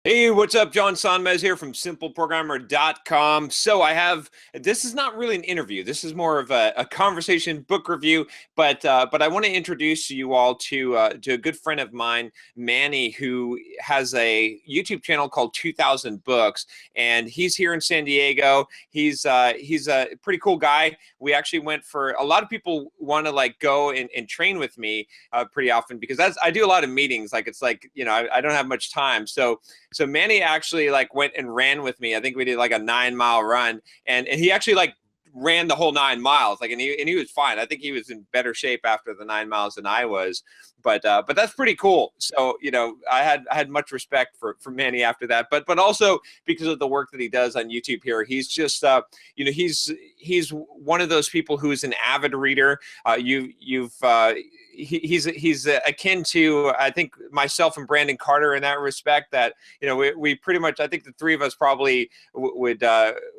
Hey, what's up? John Sonmez here from simpleprogrammer.com. So this is not really an interview. This is more of a conversation book review, but I want to introduce you all to a good friend of mine, Manny, who has a YouTube channel called 2000 Books, and he's here in San Diego. He's a pretty cool guy. We actually went for, a lot of people want to like go and train with me pretty often because I do a lot of meetings. Like it's like, I don't have much time. So Manny actually like went and ran with me. I think we did like a 9 mile run, and he actually like ran the whole 9 miles. Like, and he was fine. I think he was in better shape after the 9 miles than I was. But that's pretty cool. So I had much respect for Manny after that. But also because of the work that he does on YouTube here, he's just he's one of those people who's an avid reader. He's akin to, I think, myself and Brandon Carter in that respect. That we pretty much, I think the three of us probably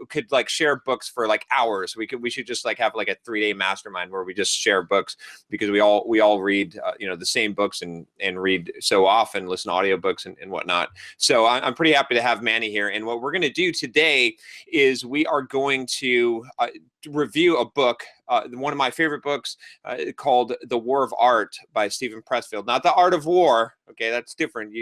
could like share books for like hours. We should just like have like a 3-day mastermind where we just share books, because we all read the same books and read so often, listen to audiobooks and whatnot. So I'm pretty happy to have Manny here. And what we're going to do today is we are going to review a book, one of my favorite books, called The War of Art by Stephen Pressfield. Not The Art of War. Okay, that's different.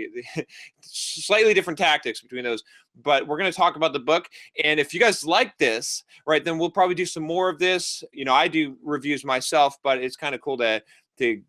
Slightly different tactics between those. But we're going to talk about the book. And if you guys like this, right, then we'll probably do some more of this. I do reviews myself, but it's kind of cool to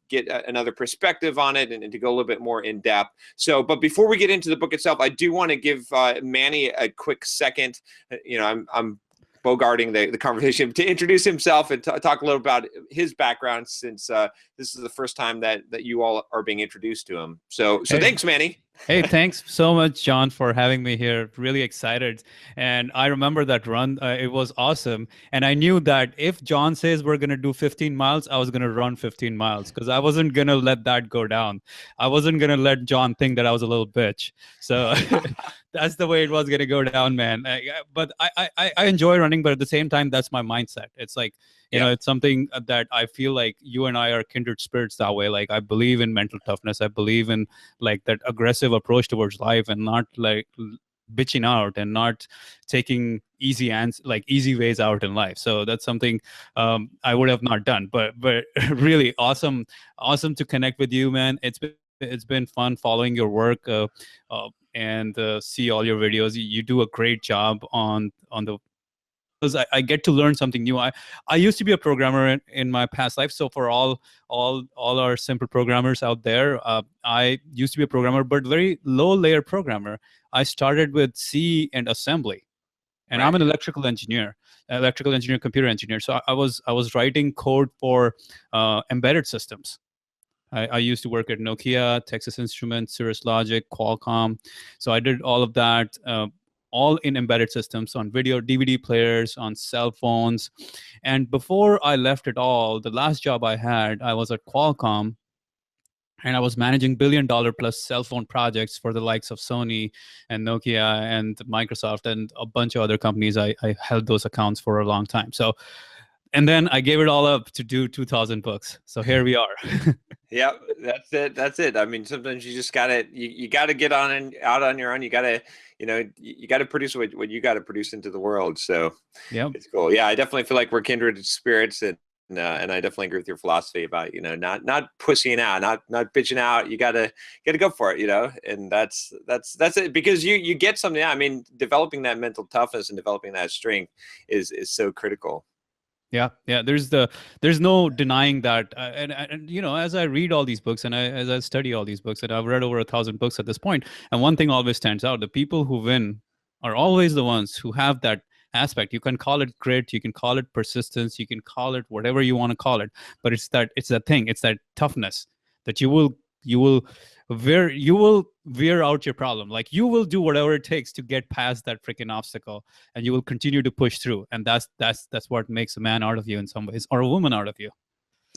get another perspective on it and to go a little bit more in depth. So, but before we get into the book itself, I do want to give Manny a quick second. I'm bogarting the conversation to introduce himself and talk a little about his background, since this is the first time that you all are being introduced to him. So Hey, thanks, Manny. hey, thanks so much, John, for having me here. Really excited. And I remember that run. It was awesome. And I knew that if John says we're going to do 15 miles, I was going to run 15 miles because I wasn't going to let that go down. I wasn't going to let John think that I was a little bitch. So that's the way it was going to go down, man. But I enjoy running, but at the same time, that's my mindset. It's like, it's something that I feel like you and I are kindred spirits that way. Like, I believe in mental toughness. I believe in like that aggressive approach towards life, and not like bitching out and not taking easy ways out in life. So that's something I would have not done. But really awesome to connect with you, man. It's been fun following your work and see all your videos. You do a great job on the, because I get to learn something new. I used to be a programmer in my past life. So for all our simple programmers out there, I used to be a programmer, but very low layer programmer. I started with C and assembly, and I'm an electrical engineer, computer engineer. So I was writing code for embedded systems. I used to work at Nokia, Texas Instruments, Cirrus Logic, Qualcomm. So I did all of that. All in embedded systems, on video, DVD players, on cell phones. And before I left it all, the last job I had, I was at Qualcomm, and I was managing $1 billion plus cell phone projects for the likes of Sony and Nokia and Microsoft and a bunch of other companies. I held those accounts for a long time. So, and then I gave it all up to do 2000 books. So here we are. Yeah, that's it. I mean, sometimes you just gotta you gotta get on and out on your own. You gotta you gotta produce what you gotta produce into the world. So Yep. it's cool. Yeah, I definitely feel like we're kindred spirits, and I definitely agree with your philosophy about not pussying out, not bitching out. You gotta go for it, and that's it, because you get something. I mean, developing that mental toughness and developing that strength is so critical. Yeah. There's no denying that. And as I read all these books, and as I study all these books, and I've read over 1,000 books at this point, and one thing always stands out: the people who win are always the ones who have that aspect. You can call it grit, you can call it persistence, you can call it whatever you want to call it, but it's that thing, it's that toughness that you will wear out your problem. Like, you will do whatever it takes to get past that freaking obstacle, and you will continue to push through. And that's what makes a man out of you in some ways, or a woman out of you.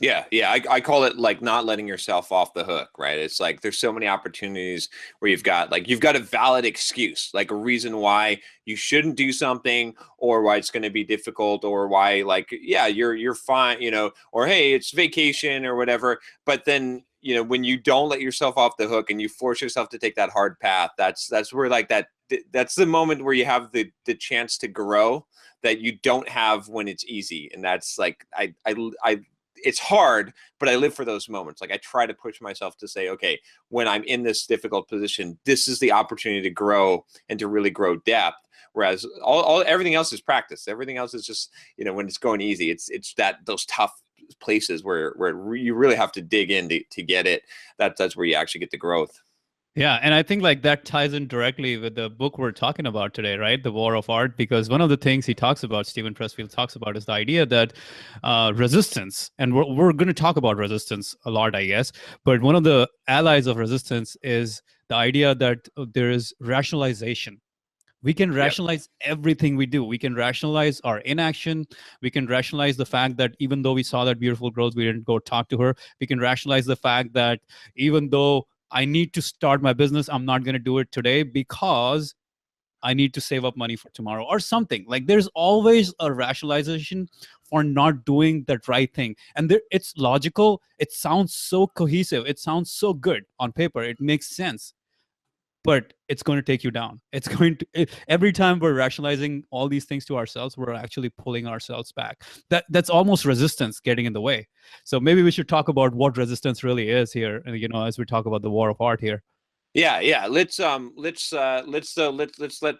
Yeah, I call it like not letting yourself off the hook, right? It's like there's so many opportunities where you've got a valid excuse, like a reason why you shouldn't do something, or why it's going to be difficult, or why, like, yeah, you're fine, or hey, it's vacation or whatever. But then you know, when you don't let yourself off the hook and you force yourself to take that hard path, that's where like that's the moment where you have the chance to grow that you don't have when it's easy. And that's like, I it's hard, but I live for those moments. Like I try to push myself to say, okay, when I'm in this difficult position, this is the opportunity to grow and to really grow depth. Whereas everything else is practice. Everything else is just, you know, when it's going easy, it's those tough places where you really have to dig in to get it. That's where you actually get the growth. Yeah, and I think like that ties in directly with the book we're talking about today, right? The War of Art, because one of the things he talks about, Stephen Pressfield talks about, is the idea that resistance, and we're going to talk about resistance a lot, I guess, but one of the allies of resistance is the idea that there is rationalization. We can rationalize everything we do. We can rationalize our inaction. We can rationalize the fact that even though we saw that beautiful girl, we didn't go talk to her. We can rationalize the fact that even though I need to start my business, I'm not going to do it today because I need to save up money for tomorrow or something. Like there's always a rationalization for not doing that right thing. And it's logical. It sounds so cohesive. It sounds so good on paper. It makes sense. But it's going to take you down. It's going to, every time we're rationalizing all these things to ourselves, we're actually pulling ourselves back. That's almost resistance getting in the way. So maybe we should talk about what resistance really is here, you know, as we talk about the War of Art here. Yeah. Let's let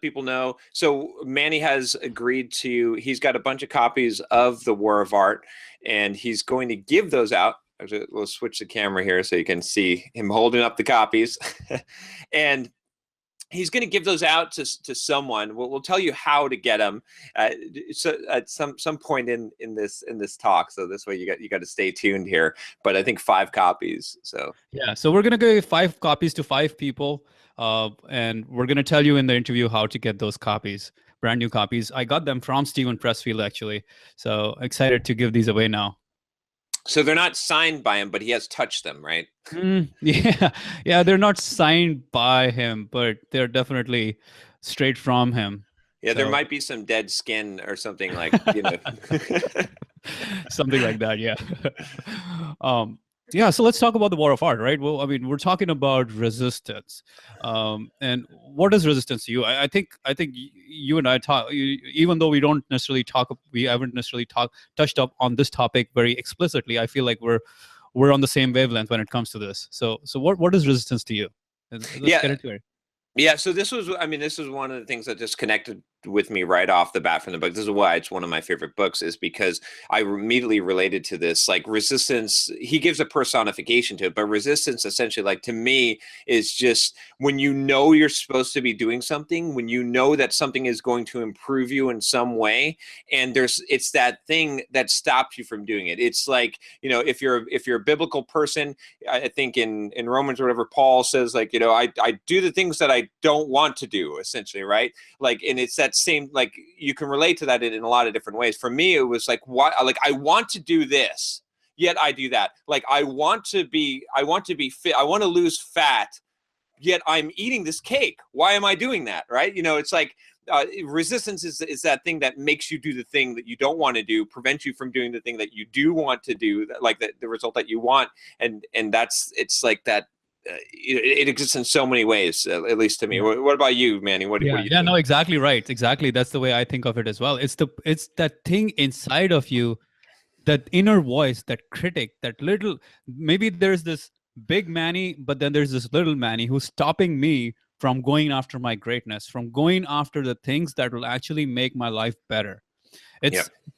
people know. So Manny has agreed to. He's got a bunch of copies of the War of Art, and he's going to give those out. We'll switch the camera here so you can see him holding up the copies, and he's going to give those out to someone. We'll tell you how to get them so at some point in this talk. So this way you got to stay tuned here. But I think 5 copies. So yeah, so we're going to give 5 copies to 5 people, and we're going to tell you in the interview how to get those copies, brand new copies. I got them from Stephen Pressfield actually. So excited to give these away now. So they're not signed by him, but he has touched them, right? Yeah, they're not signed by him, but they're definitely straight from him. Yeah, so there might be some dead skin or something like, you know. Something like that, yeah. Yeah, so let's talk about the War of Art, right? Well, I mean, we're talking about resistance. And what is resistance to you? I think you and I talk, even though we don't necessarily talk, we haven't necessarily touched up on this topic very explicitly. I feel like we're on the same wavelength when it comes to this. So what is resistance to you? Let's get into it. Yeah, so this was one of the things that just connected with me right off the bat from the book. This is why it's one of my favorite books, is because I immediately related to this. Like resistance, he gives a personification to it, but resistance essentially, like to me, is just when you know you're supposed to be doing something, when you know that something is going to improve you in some way, and it's that thing that stops you from doing it. It's like, you know, if you're a biblical person, I think in Romans or whatever, Paul says, like, you know, I do the things that I don't want to do, essentially, right? Like, and it's that same, like, you can relate to that in a lot of different ways. For me, it was like, what, like, I want to do this, yet I do that. Like, I want to be fit, I want to lose fat, yet I'm eating this cake. Why am I doing that, right? You know, it's like, resistance is that thing that makes you do the thing that you don't want to do, prevents you from doing the thing that you do want to do, like the result that you want, and it's like that. It exists in so many ways, at least to me. What about you, Manny? What do you think? No, exactly right. Exactly. That's the way I think of it as well. It's that thing inside of you, that inner voice, that critic, that little, maybe there's this big Manny, but then there's this little Manny who's stopping me from going after my greatness, from going after the things that will actually make my life better.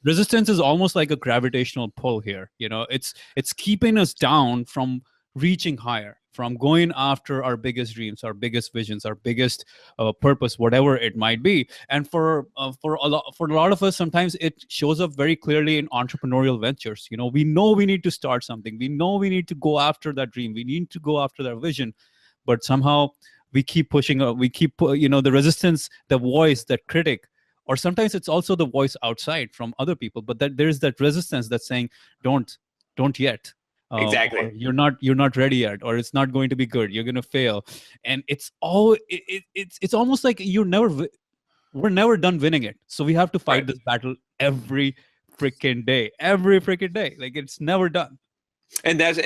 Resistance is almost like a gravitational pull here. You know, it's keeping us down from reaching higher, from going after our biggest dreams, our biggest visions, our biggest purpose, whatever it might be. And for a lot of us, sometimes it shows up very clearly in entrepreneurial ventures. You know, we know we need to start something. We know we need to go after that dream. We need to go after that vision, but somehow we keep pushing. The resistance, the voice, that critic. Or sometimes it's also the voice outside from other people, but that there's that resistance that's saying, don't yet. Exactly. You're not ready yet, or it's not going to be good. You're going to fail. And it's almost like we're never done winning it. So we have to fight this battle every freaking day. Like it's never done. And that's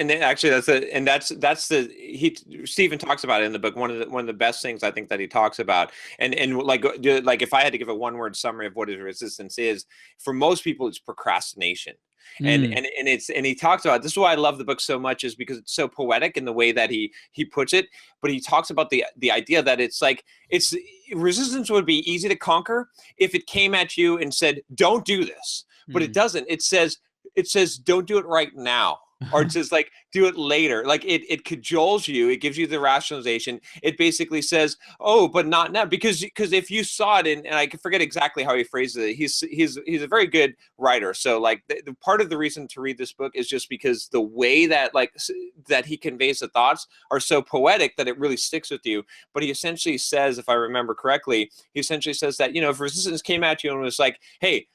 Stephen talks about it in the book. One of the best things I think that he talks about, and like if I had to give a one word summary of what his resistance is, for most people it's procrastination. And he talks about, this is why I love the book so much, is because it's so poetic in the way that he puts it. But he talks about the idea that it's resistance would be easy to conquer if it came at you and said, don't do this. But it doesn't. It says don't do it right now. Or it says like do it later. Like it cajoles you. It gives you the rationalization. It basically says, oh, but not now, because if you saw it, and I can forget exactly how he phrases it. He's a very good writer. So like the part of the reason to read this book is just because the way that that he conveys the thoughts are so poetic that it really sticks with you. But he essentially says, if I remember correctly, he essentially says that, if resistance came at you and was like, hey,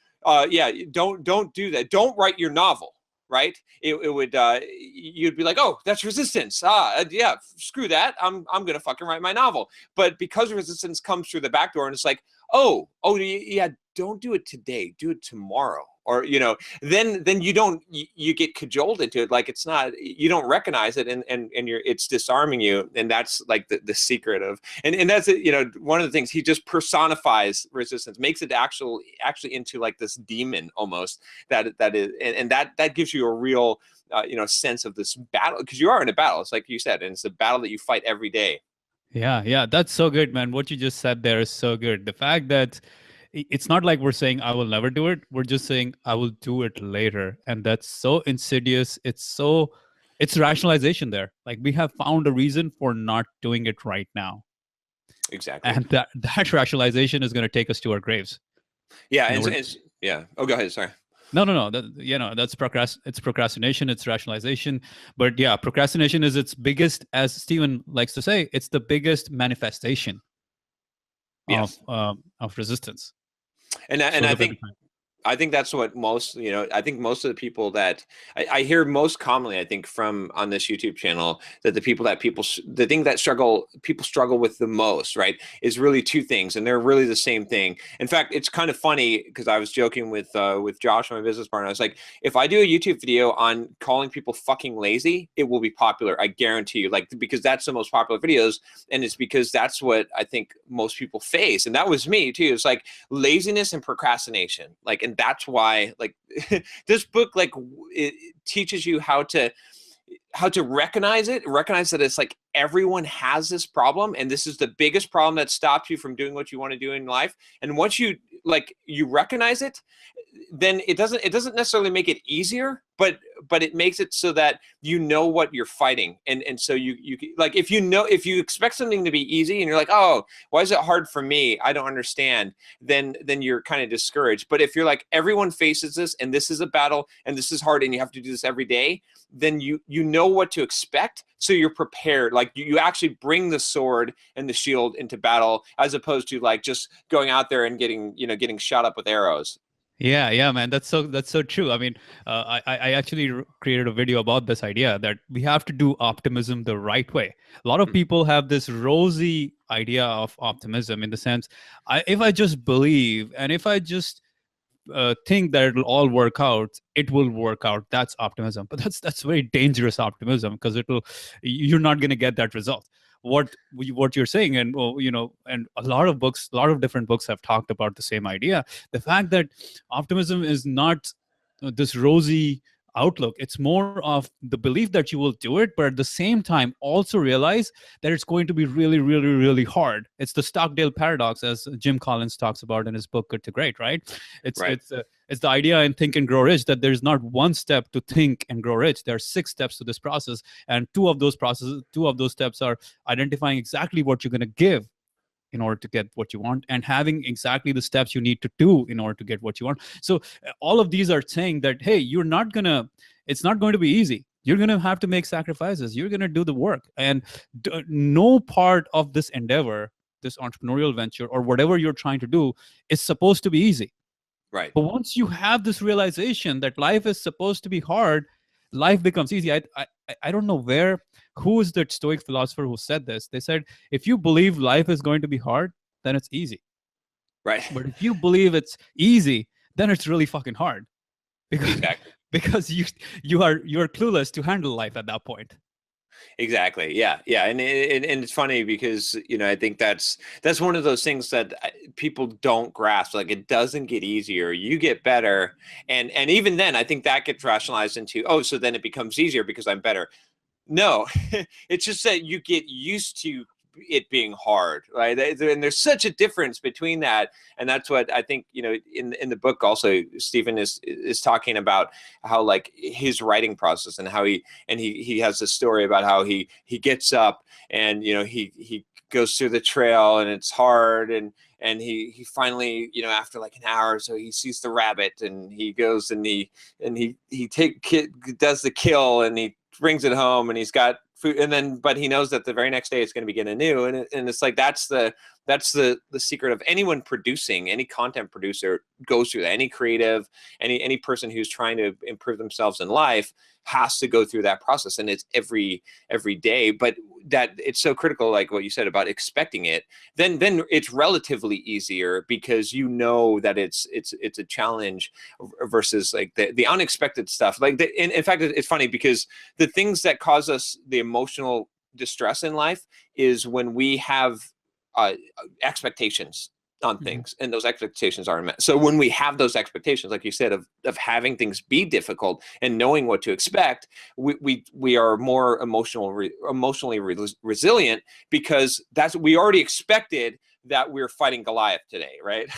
yeah, don't do that. Don't write your novel. Right? It would you'd be like, oh, that's resistance. Yeah, screw that. I'm gonna fucking write my novel. But because resistance comes through the back door, and it's like, oh yeah, don't do it today. Do it tomorrow. Or then you get cajoled into it. Like it's not, you don't recognize it, and it's disarming you. And that's like the secret of, and that's it. One of the things, he just personifies resistance, makes it actually into like this demon almost that is, and that gives you a real sense of this battle, because you are in a battle. It's like you said, and it's a battle that you fight every day. Yeah, that's so good, man. What you just said there is so good. The fact that it's not like we're saying I will never do it. We're just saying I will do it later. And that's so insidious. It's rationalization there. Like we have found a reason for not doing it right now. Exactly. And that rationalization is going to take us to our graves. Yeah. Yeah. Oh, go ahead. Sorry. No. That's it's procrastination, it's rationalization. But yeah, procrastination is its biggest, as Stephen likes to say, it's the biggest manifestation of resistance. And I think that's what most, I think most of the people that I hear most commonly, I think from on this YouTube channel, that the thing that people struggle with the most, right, is really two things. And they're really the same thing. In fact, it's kind of funny because I was joking with Josh, my business partner. I was like, if I do a YouTube video on calling people fucking lazy, it will be popular. I guarantee you, because that's the most popular videos. And it's because that's what I think most people face. And that was me too. It's like laziness and procrastination. And that's why this book, it teaches you how to recognize that it's like everyone has this problem, and this is the biggest problem that stops you from doing what you want to do in life. And once you recognize it, then it doesn't necessarily make it easier, but it makes it so that you know what you're fighting. And so you if you expect something to be easy and you're like, oh, why is it hard for me? I don't understand. Then you're kind of discouraged. But if you're like, everyone faces this, and this is a battle, and this is hard, and you have to do this every day, then you know what to expect. So you're prepared. You actually bring the sword and the shield into battle, as opposed to just going out there and getting shot up with arrows. Yeah, man, that's so true. I mean, I actually created a video about this idea that we have to do optimism the right way. A lot of people have this rosy idea of optimism, in the sense, if I just believe, and if I just think that it'll all work out, it will work out. That's optimism. But that's very dangerous optimism, because you're not going to get that result. What you're saying, and and a lot of different books have talked about the same idea. The fact that optimism is not this rosy outlook. It's more of the belief that you will do it, but at the same time also realize that it's going to be really, really, really hard. It's the Stockdale paradox, as Jim Collins talks about in his book Good to Great, right? It's the idea in Think and Grow Rich that there's not one step to think and grow rich. There are 6 steps to this process, and two of those steps are identifying exactly what you're going to give in order to get what you want, and having exactly the steps you need to do in order to get what you want. So all of these are saying that, hey, it's not going to be easy. You're going to have to make sacrifices. You're going to do the work. And no part of this endeavor, this entrepreneurial venture, or whatever you're trying to do, is supposed to be easy. Right. But once you have this realization that life is supposed to be hard, life becomes easy. I don't know who is the Stoic philosopher who said this. They said, if you believe life is going to be hard, then it's easy. Right. But if you believe it's easy, then it's really fucking hard. Because exactly. because you are clueless to handle life at that point. Exactly. Yeah. Yeah. And it's funny because, I think that's one of those things that people don't grasp. Like, it doesn't get easier. You get better. And even then, I think that gets rationalized into, oh, so then it becomes easier because I'm better. No, it's just that you get used to it being hard, right? And there's such a difference between that, and that's what I think. In the book, also Stephen is talking about how, like, his writing process and how he has a story about how he gets up and he goes through the trail and it's hard and he finally, after like an hour or so, he sees the rabbit and he goes and he does the kill and he brings it home and he's got food, and then but he knows that the very next day it's going to begin anew, and it's like that's the secret of anyone producing, any content producer goes through that. Any creative, any person who's trying to improve themselves in life has to go through that process, and it's every day. But that it's so critical, like what you said about expecting it, then it's relatively easier because that it's a challenge versus like the unexpected stuff. Like in fact, it's funny because the things that cause us the emotional distress in life is when we have expectations on things, and those expectations aren't met. So when we have those expectations, like you said, of having things be difficult and knowing what to expect, we are more emotionally resilient, because we already expected that we're fighting Goliath today, right?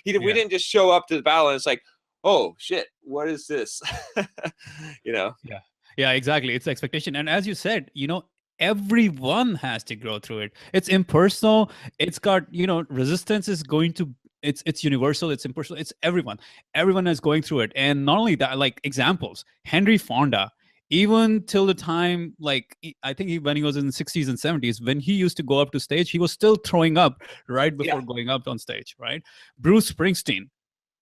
We didn't just show up to the battle and it's like, oh shit, what is this? Yeah, exactly. It's expectation. And as you said, everyone has to grow through it. It's impersonal. It's got, resistance is going to, it's universal, it's impersonal, it's everyone is going through it. And not only that, like examples, Henry Fonda, even till the time, like, I think when he was in the 60s and 70s, when he used to go up to stage, he was still throwing up right before going up on stage, right? Bruce Springsteen,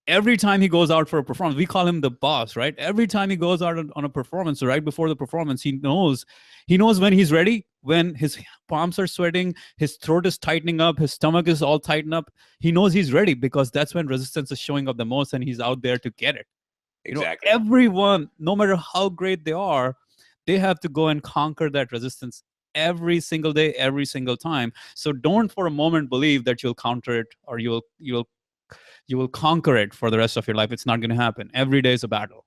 every time he goes out for a performance, we call him the boss, right? Every time he goes out on a performance, right before the performance, he knows when he's ready, when his palms are sweating, his throat is tightening up, his stomach is all tightened up. He knows he's ready because that's when resistance is showing up the most, and he's out there to get it. Exactly. Everyone, no matter how great they are, they have to go and conquer that resistance every single day, every single time. So don't for a moment believe that you'll counter it or you will conquer it for the rest of your life. It's not going to happen. Every day is a battle.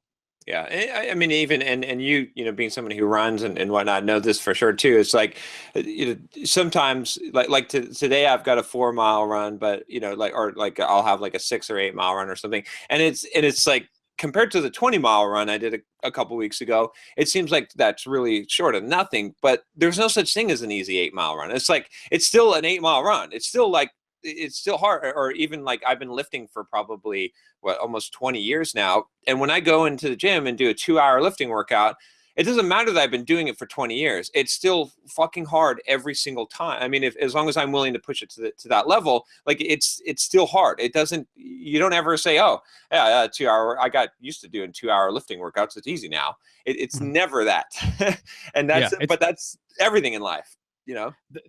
Yeah, I mean, even and you being somebody who runs and whatnot, know this for sure too. It's like, sometimes like today I've got a 4 mile run, but like I'll have like a 6 or 8 mile run or something, and it's like, compared to the 20 mile run I did a couple weeks ago, it seems like that's really short of nothing. But there's no such thing as an easy 8 mile run. It's like, it's still an 8 mile run. It's still hard. Or even like, I've been lifting for probably almost 20 years now, and when I go into the gym and do a 2 hour lifting workout, it doesn't matter that I've been doing it for 20 years. It's still fucking hard every single time. I mean, as long as I'm willing to push it to that level, like it's still hard. You don't ever say, oh yeah, 2 hour, I got used to doing 2 hour lifting workouts, it's easy now. It's never that. And but that's everything in life.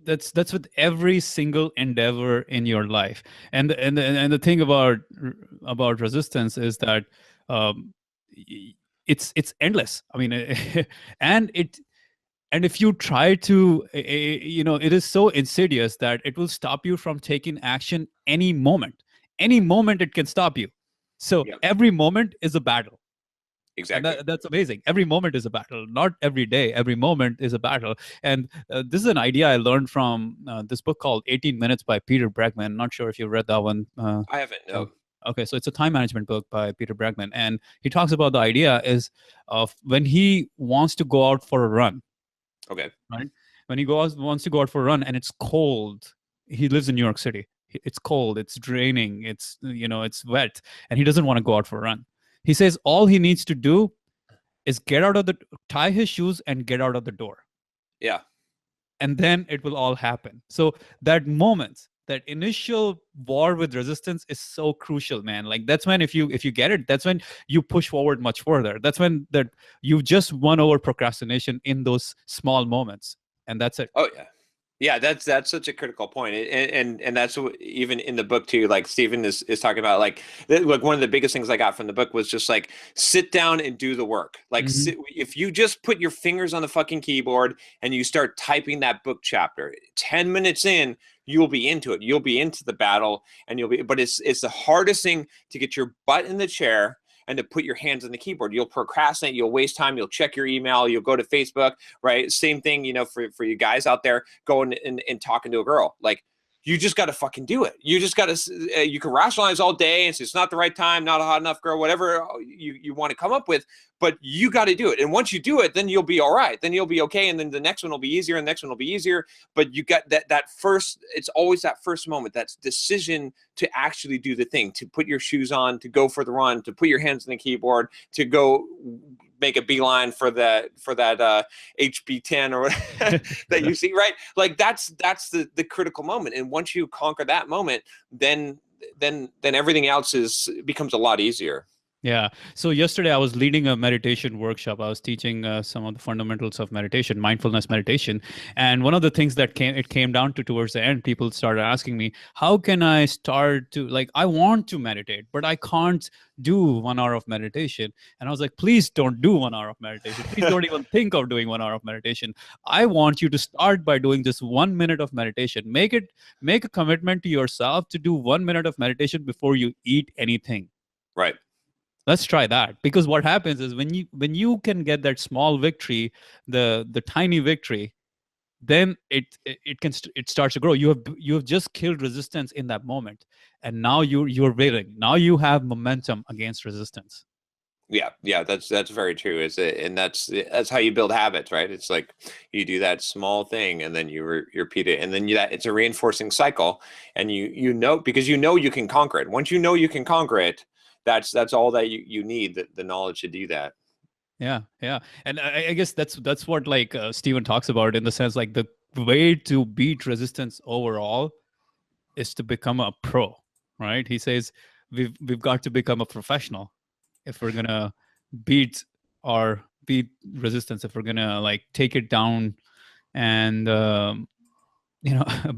That's with every single endeavor in your life. And the thing about resistance is that it's endless. I mean, and if you try to, it is so insidious that it will stop you from taking action any moment. Any moment it can stop you. So every moment is a battle. Exactly. And that's amazing. Every moment is a battle. Not every day. Every moment is a battle. And this is an idea I learned from this book called 18 Minutes by Peter Bregman. Not sure if you read that one. I haven't. No. Okay, so it's a time management book by Peter Bregman. And he talks about the idea of when he wants to go out for a run. Okay. Right? When he wants to go out for a run and it's cold. He lives in New York City. It's cold. It's draining. It's wet. And he doesn't want to go out for a run. He says all he needs to do is tie his shoes and get out of the door. Yeah. And then it will all happen. So that moment, that initial war with resistance is so crucial, man. Like that's when, if you get it, that's when you push forward much further. That's when you've just won over procrastination in those small moments. And that's it. Oh yeah. Yeah, that's such a critical point, and that's what, even in the book too. Like Stephen is talking about, like one of the biggest things I got from the book was just like sit down and do the work. Like if you just put your fingers on the fucking keyboard and you start typing that book chapter, 10 minutes in, you'll be into it. You'll be into the battle, and you'll be. But it's the hardest thing to get your butt in the chair and to put your hands on the keyboard. You'll procrastinate, you'll waste time, you'll check your email, you'll go to Facebook, right? Same thing, for you guys out there going and talking to a girl. Like, you just got to fucking do it. You just got to, you can rationalize all day and say it's not the right time, not a hot enough girl, whatever you want to come up with, but you got to do it. And once you do it, then you'll be all right. Then you'll be okay. And then the next one will be easier, and the next one will be easier. But you got that first, it's always that first moment, that decision to actually do the thing, to put your shoes on, to go for the run, to put your hands on the keyboard, to go make a beeline for that HB10 or that you see, right? Like that's the critical moment. And once you conquer that moment, then everything else becomes a lot easier. Yeah. So yesterday I was leading a meditation workshop. I was teaching some of the fundamentals of meditation, mindfulness meditation. And one of the things that came down to towards the end, people started asking me, how can I start to, like, I want to meditate, but I can't do 1 hour of meditation. And I was like, please don't do 1 hour of meditation. Please don't even think of doing 1 hour of meditation. I want you to start by doing just 1 minute of meditation. Make a commitment to yourself to do 1 minute of meditation before you eat anything. Right. Let's try that, because what happens is when you can get that small victory, the tiny victory, then it starts to grow. You have just killed resistance in that moment, and now you're winning. Now you have momentum against resistance. Yeah, that's very true. And that's how you build habits, right? It's like you do that small thing, and then you repeat it, and then it's a reinforcing cycle, and because you can conquer it. Once you know you can conquer it, that's all that you need, the knowledge to do that. Yeah, and I guess that's what, like, Stephen talks about, in the sense, like, the way to beat resistance overall is to become a pro, right? He says we've got to become a professional if we're gonna beat resistance, if we're gonna, like, take it down and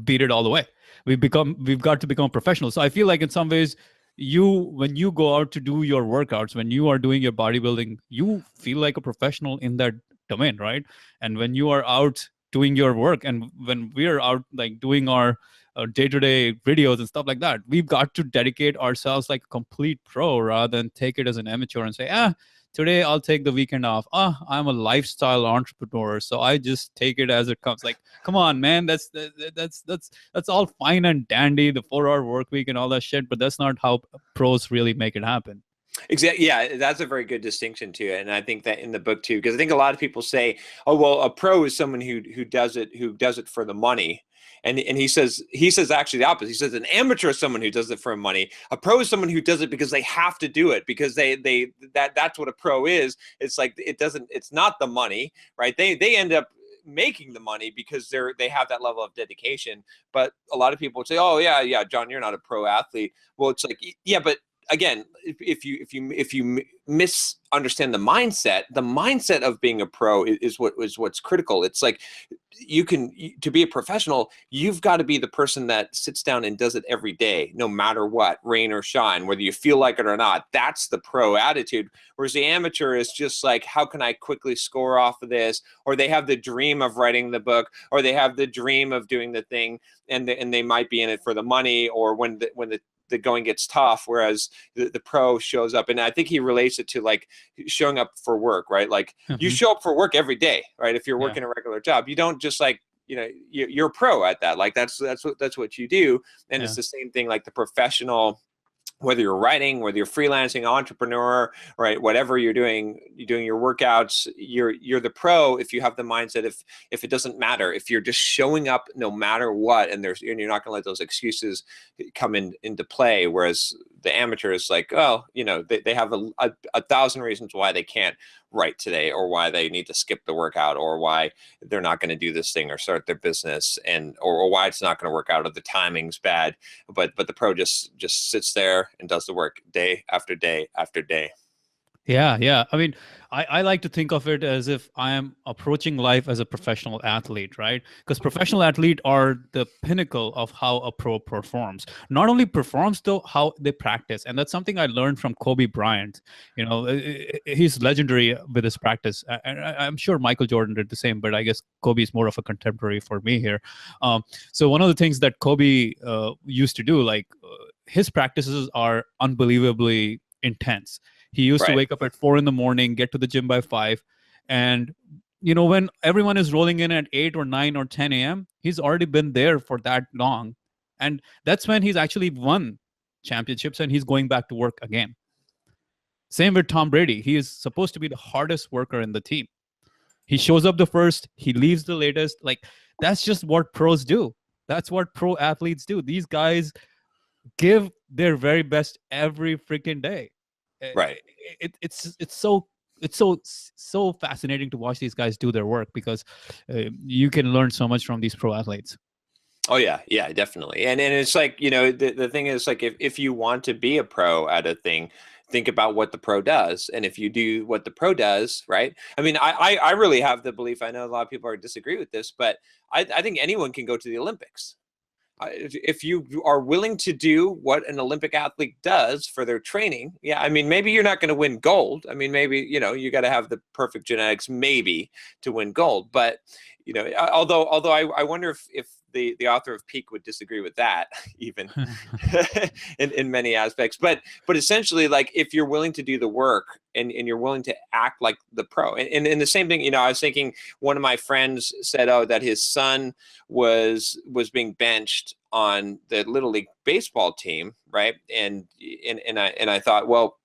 beat it all the way. We've got to become professionals. So I feel like in some ways, when you go out to do your workouts, when you are doing your bodybuilding, you feel like a professional in that domain, right? And when you are out doing your work, and when we're out, like, doing our day-to-day videos and stuff like that, we've got to dedicate ourselves like a complete pro, rather than take it as an amateur and say, today I'll take the weekend off. I'm a lifestyle entrepreneur, so I just take it as it comes. Like, come on, man, that's all fine and dandy, the 4-hour work week and all that shit, but that's not how pros really make it happen. Exactly. Yeah, that's a very good distinction too, and I think that in the book too, because I think a lot of people say, "Oh, well, a pro is someone who does it for the money," and he says actually the opposite. He says an amateur is someone who does it for money. A pro is someone who does it because they have to do it, because that's what a pro is. It's like it's not the money, right? They end up making the money because they have that level of dedication. But a lot of people would say, "Oh, yeah, John, you're not a pro athlete." Well, it's like, yeah, but again, if you misunderstand the mindset of being a pro is what's critical. It's like to be a professional, you've got to be the person that sits down and does it every day, no matter what, rain or shine, whether you feel like it or not. That's the pro attitude. Whereas the amateur is just like, how can I quickly score off of this? Or they have the dream of writing the book, or they have the dream of doing the thing, and they might be in it for the money, or when the going gets tough, whereas the pro shows up. And I think he relates it to like showing up for work, right? Like you show up for work every day, right? If you're working a regular job, you don't just like, you're a pro at that. Like that's what you do. And it's the same thing, like the professional, whether you're writing, whether you're freelancing, entrepreneur, right? Whatever you're doing your workouts, you're the pro if you have the mindset, if it doesn't matter, if you're just showing up no matter what, and you're not going to let those excuses come into play. Whereas the amateur is like, oh, they have a thousand reasons why they can't write today, or why they need to skip the workout, or why they're not going to do this thing or start their business, or why it's not going to work out, or the timing's bad. But the pro just sits there and does the work day after day after day. Yeah, yeah. I mean, I like to think of it as if I am approaching life as a professional athlete, right? Because professional athlete are the pinnacle of how a pro performs. Not only performs, though, how they practice. And that's something I learned from Kobe Bryant. You know, he's legendary with his practice. And I'm sure Michael Jordan did the same, but I guess Kobe is more of a contemporary for me here. So one of the things that Kobe used to do, like his practices are unbelievably intense. He used to Right. wake up at 4 in the morning, get to the gym by 5. And, when everyone is rolling in at 8 or 9 or 10 a.m., he's already been there for that long. And that's when he's actually won championships and he's going back to work again. Same with Tom Brady. He is supposed to be the hardest worker in the team. He shows up the first, he leaves the latest. Like, that's just what pros do. That's what pro athletes do. These guys give their very best every freaking day. Right. It's so fascinating to watch these guys do their work because you can learn so much from these pro athletes. Oh yeah, yeah, definitely. And it's like, the thing is like if you want to be a pro at a thing, think about what the pro does. And if you do what the pro does, right? I mean, I really have the belief, I know a lot of people are disagree with this, but I think anyone can go to the Olympics. If you are willing to do what an Olympic athlete does for their training, yeah, I mean, maybe you're not going to win gold. I mean, maybe, you got to have the perfect genetics maybe to win gold. But, although I wonder if the author of Peak would disagree with that even in many aspects. But essentially, like, if you're willing to do the work and you're willing to act like the pro, and the same thing, I was thinking, one of my friends said, oh, that his son was being benched on the Little League baseball team, right? And I thought, well,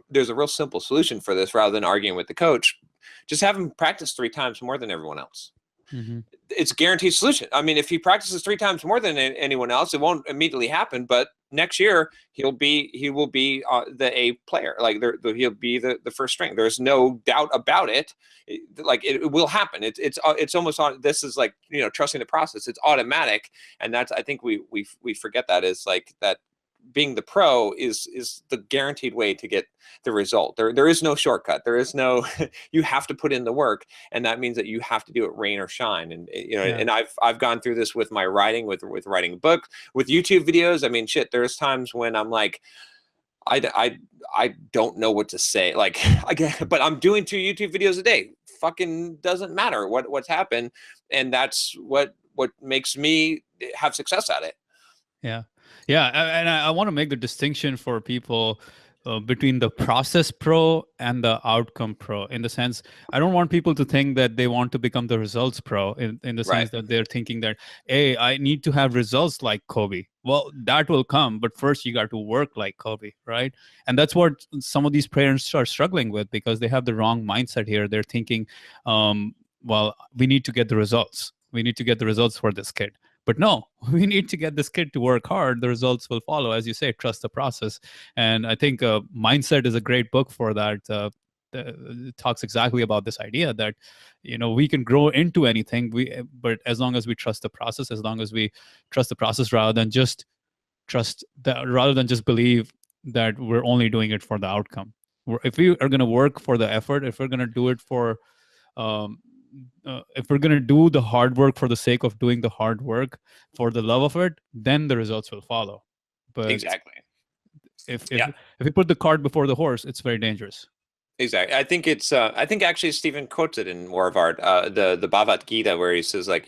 there's a real simple solution for this. Rather than arguing with the coach, just have him practice 3 times more than everyone else. Mm-hmm. It's a guaranteed solution. I mean, if he practices 3 times more than anyone else, it won't immediately happen. But next year, he will be the A player. Like, he'll be the first string. There's no doubt about it. Like, it will happen. It's almost on. This is like, trusting the process. It's automatic, and that's, I think we forget that, is like that. Being the pro is the guaranteed way to get the result. There is no shortcut. There is no you have to put in the work, and that means that you have to do it rain or shine. And Yeah. and I've gone through this with my writing, with writing a book, with YouTube videos. I mean, shit, there's times when I'm like, I don't know what to say. Like, but I'm doing 2 YouTube videos a day. Fucking doesn't matter what's happened, and that's what makes me have success at it. Yeah. Yeah. And I want to make the distinction for people between the process pro and the outcome pro, in the sense, I don't want people to think that they want to become the results pro in the Right. sense that they're thinking that, hey, I need to have results like Kobe. Well, that will come, but first you got to work like Kobe, right? And that's what some of these parents are struggling with, because they have the wrong mindset here. They're thinking, well, we need to get the results. We need to get the results for this kid. But no, we need to get this kid to work hard. The results will follow. As you say, trust the process. And I think Mindset is a great book for that. It talks exactly about this idea that, we can grow into anything. But as long as we trust the process, as long as we trust the process, rather than just believe that we're only doing it for the outcome. If we are going to work for the effort, if we're going to do it for if we're going to do the hard work for the sake of doing the hard work, for the love of it, then the results will follow. But Exactly. if we put the cart before the horse, it's very dangerous. Exactly. I think I think actually Stephen quotes it in War of Art, the Bhagavad Gita, where he says, like,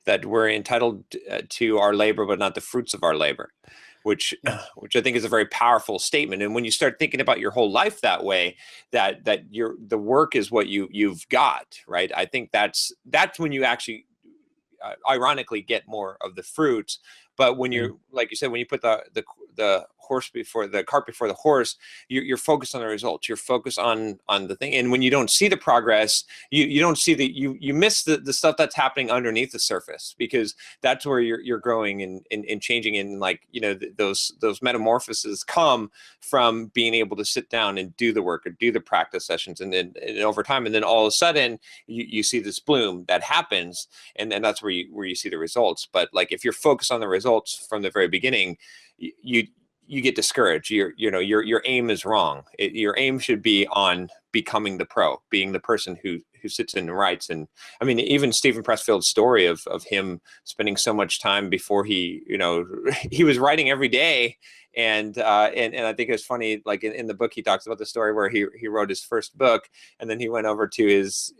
that we're entitled to our labor, but not the fruits of our labor, which I think is a very powerful statement. And when you start thinking about your whole life that way, that the work is what you've got, right? I think that's when you actually ironically get more of the fruits. But when you're, like you said, when you put the cart before the horse, you're focused on the results. You're focused on the thing. And when you don't see the progress, you don't see you miss the stuff that's happening underneath the surface, because that's where you're growing and changing. And, like, those metamorphoses come from being able to sit down and do the work or do the practice sessions, and then over time, and then all of a sudden you see this bloom that happens, and then that's where you see the results. But, like, if you're focused on the results from the very beginning, you get discouraged. Your aim is wrong. Your aim should be on becoming the pro, being the person who sits in and writes. And I mean, even Stephen Pressfield's story of him spending so much time before he was writing every day. And I think it's funny, like in the book, he talks about the story where he wrote his first book, and then he went over to his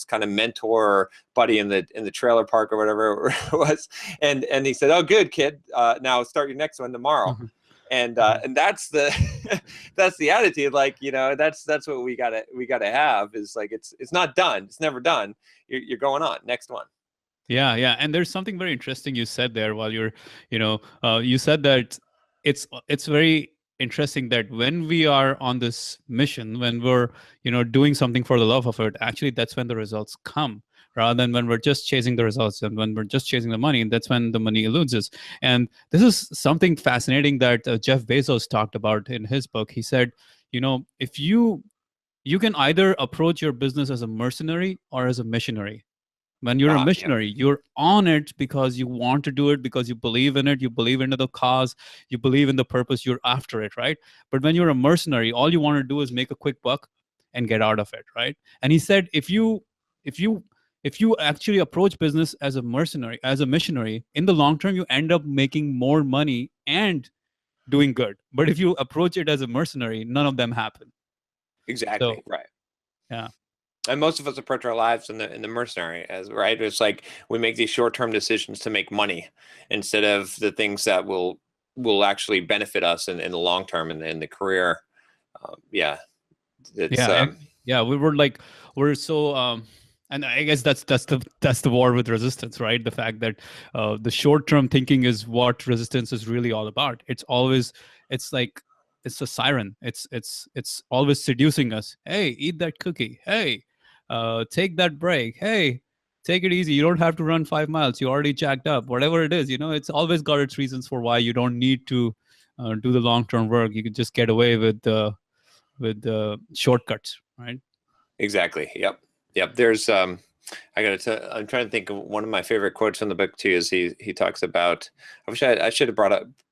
kind of mentor buddy in the trailer park or whatever it was, and he said, "Oh, good kid, now start your next one tomorrow." And that's the that's the attitude, like, that's what we gotta have, is like, it's not done, it's never done. You're going on, next one. Yeah, yeah. And there's something very interesting you said there while you're, you said that it's very interesting that when we are on this mission, when we're, doing something for the love of it, actually that's when the results come, rather than when we're just chasing the results, and when we're just chasing the money, that's when the money eludes us. And this is something fascinating that Jeff Bezos talked about in his book. He said, if you can either approach your business as a mercenary or as a missionary. When you're a missionary, you're on it because you want to do it, because you believe in it, you believe into the cause, you believe in the purpose, you're after it, right? But when you're a mercenary, all you want to do is make a quick buck and get out of it, right? And he said, if you actually approach business as a mercenary, as a missionary, in the long term, you end up making more money and doing good. But if you approach it as a mercenary, none of them happen. Exactly. So, right. Yeah. And most of us approach our lives in the mercenary, right. It's like we make these short-term decisions to make money instead of the things that will actually benefit us in the long term in the career. We're so and I guess that's the war with resistance, right? The fact that the short-term thinking is what resistance is really all about. It's like it's a siren. It's always seducing us. Hey, eat that cookie. Hey, take that break. Hey, take it easy. You don't have to run 5 miles. You already jacked up. Whatever it is, it's always got its reasons for why you don't need to do the long-term work. You can just get away with shortcuts, right? Exactly. Yep. There's I'm trying to think of one of my favorite quotes from the book too. Is he talks about, I wish I should have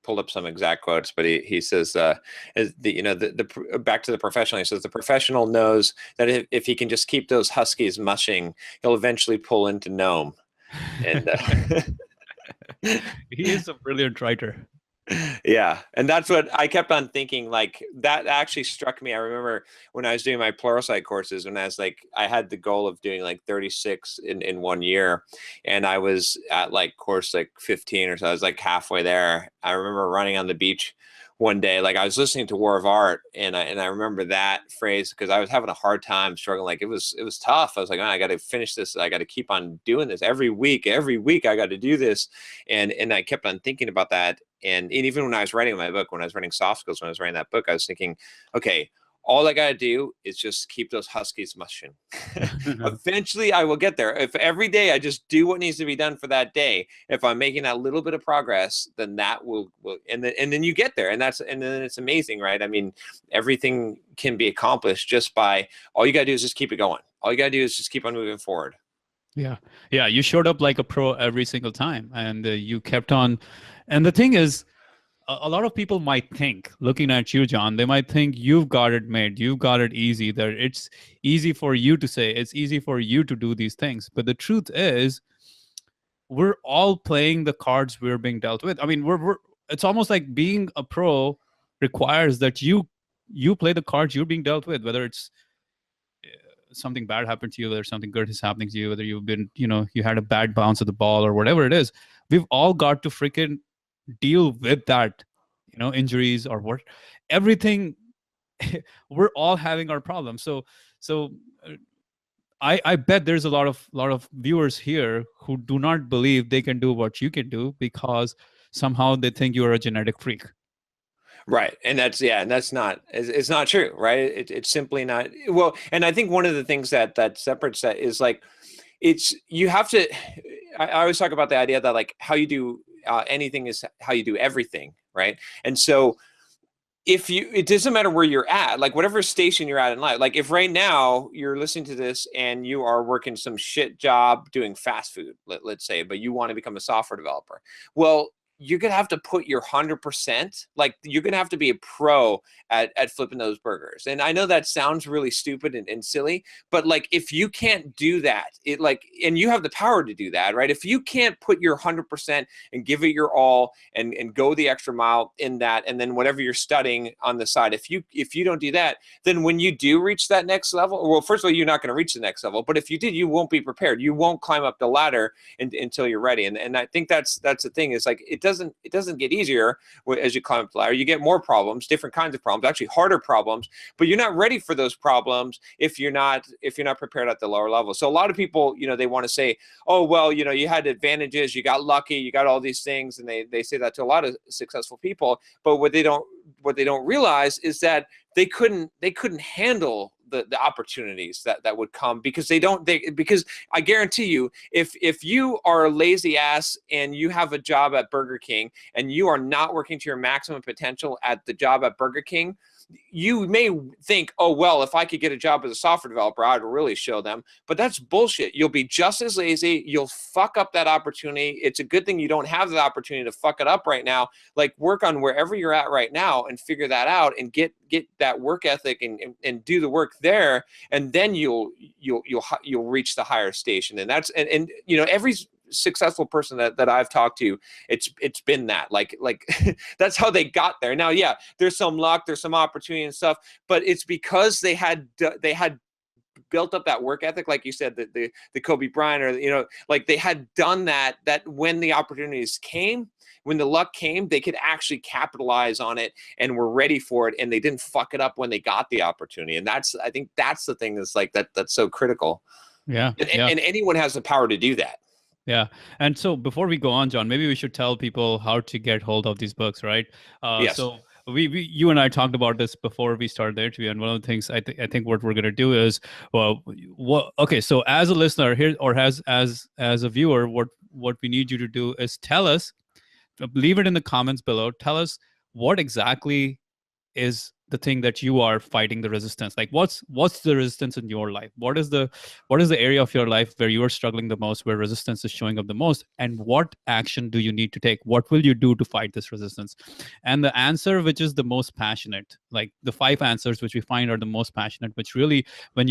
pulled up some exact quotes, but he says, back to the professional, he says, the professional knows that if he can just keep those huskies mushing, he'll eventually pull into gnome. And he is a brilliant writer. Yeah. And that's what I kept on thinking, like, that actually struck me. I remember when I was doing my Pluralsight courses, when I had the goal of doing like 36 in 1 year, and I was at like course like 15 or so. I was like halfway there. I remember running on the beach one day, like I was listening to War of Art, and I remember that phrase because I was having a hard time struggling. Like it was tough. I was like, man, I got to finish this. I got to keep on doing this every week. Every week I got to do this. And I kept on thinking about that. And even when I was writing my book, when I was writing soft skills, when I was writing that book, I was thinking, okay, all I got to do is just keep those huskies mushing. Eventually I will get there. If every day I just do what needs to be done for that day, if I'm making that little bit of progress, then that will and then you get there. And then it's amazing, right? I mean, everything can be accomplished just by, all you got to do is just keep it going. All you got to do is just keep on moving forward. Yeah. You showed up like a pro every single time, and you kept on. And the thing is, a lot of people might think, looking at you, John, they might think you've got it made, you've got it easy, that it's easy for you to say, it's easy for you to do these things. But the truth is, we're all playing the cards we're being dealt with. I mean, it's almost like being a pro requires that you play the cards you're being dealt with, whether it's something bad happened to you, whether something good is happening to you, whether you've been, you had a bad bounce of the ball or whatever it is. We've all got to freaking deal with that, injuries or what, everything. We're all having our problems. So I bet there's a lot of viewers here who do not believe they can do what you can do because somehow they think you're a genetic freak. Right. And that's not, it's not true, right? It's simply not. Well, and I think one of the things that separates that is like, you have to, I always talk about the idea that like how you do anything is how you do everything. Right. And so it doesn't matter where you're at, like whatever station you're at in life, like if right now you're listening to this and you are working some shit job doing fast food, let's say, but you want to become a software developer. Well, you're going to have to put your 100%, like you're going to have to be a pro at flipping those burgers. And I know that sounds really stupid and silly, but like, if you can't do that, and you have the power to do that, right? If you can't put your 100% and give it your all and go the extra mile in that, and then whatever you're studying on the side, if you don't do that, then when you do reach that next level, well, first of all, you're not going to reach the next level, but if you did, you won't be prepared. You won't climb up the ladder until you're ready. And I think that's the thing, is like, it doesn't get easier as you climb up the ladder. You get more problems, different kinds of problems, actually harder problems, but you're not ready for those problems if you're not prepared at the lower level. So a lot of people, they want to say, oh, well, you had advantages, you got lucky, you got all these things, and they say that to a lot of successful people. But what they don't realize is that they couldn't handle the opportunities that would come, because because I guarantee you, if you are a lazy ass and you have a job at Burger King and you are not working to your maximum potential at the job at Burger King, you may think, oh, well, if I could get a job as a software developer, I'd really show them. But that's bullshit. You'll be just as lazy. You'll fuck up that opportunity. It's a good thing you don't have the opportunity to fuck it up right now. Like, work on wherever you're at right now and figure that out, and get that work ethic and do the work there. And then you'll reach the higher station. And that's, and every successful person that I've talked to, it's been that, like that's how they got there. Now, yeah, there's some luck, there's some opportunity and stuff, but it's because they had built up that work ethic, like you said, the Kobe Bryant, or like they had done that when the opportunities came, when the luck came, they could actually capitalize on it and were ready for it, and they didn't fuck it up when they got the opportunity. And I think that's the thing that's like that's so critical. Yeah. And anyone has the power to do that. Yeah. And so before we go on, John, maybe we should tell people how to get hold of these books, right? Yes. So you and I talked about this before we started the interview, and one of the things I think what we're going to do is, okay, so as a listener here, or as a viewer, what we need you to do is tell us, leave it in the comments below, tell us what exactly is the thing that you are fighting the resistance. Like, what's the resistance in your life? What is the area of your life where you are struggling the most, where resistance is showing up the most, and what action do you need to take? What will you do to fight this resistance? And the answer which is the most passionate, like the 5 answers which we find are the most passionate, which really, when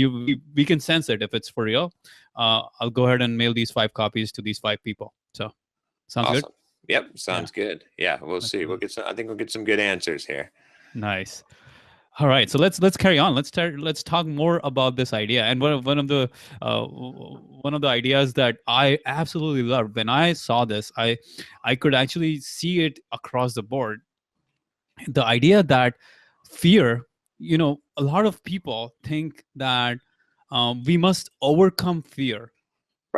we can sense it if it's for real, I'll go ahead and mail these 5 copies to these 5 people. So sounds awesome. Good. Yep, sounds good. Yeah, we'll see. We'll get some. I think we'll get some good answers here. Nice. All right, so let's carry on. Let's talk more about this idea. And one of the ideas that I absolutely loved when I saw this, I could actually see it across the board. The idea that fear, a lot of people think that we must overcome fear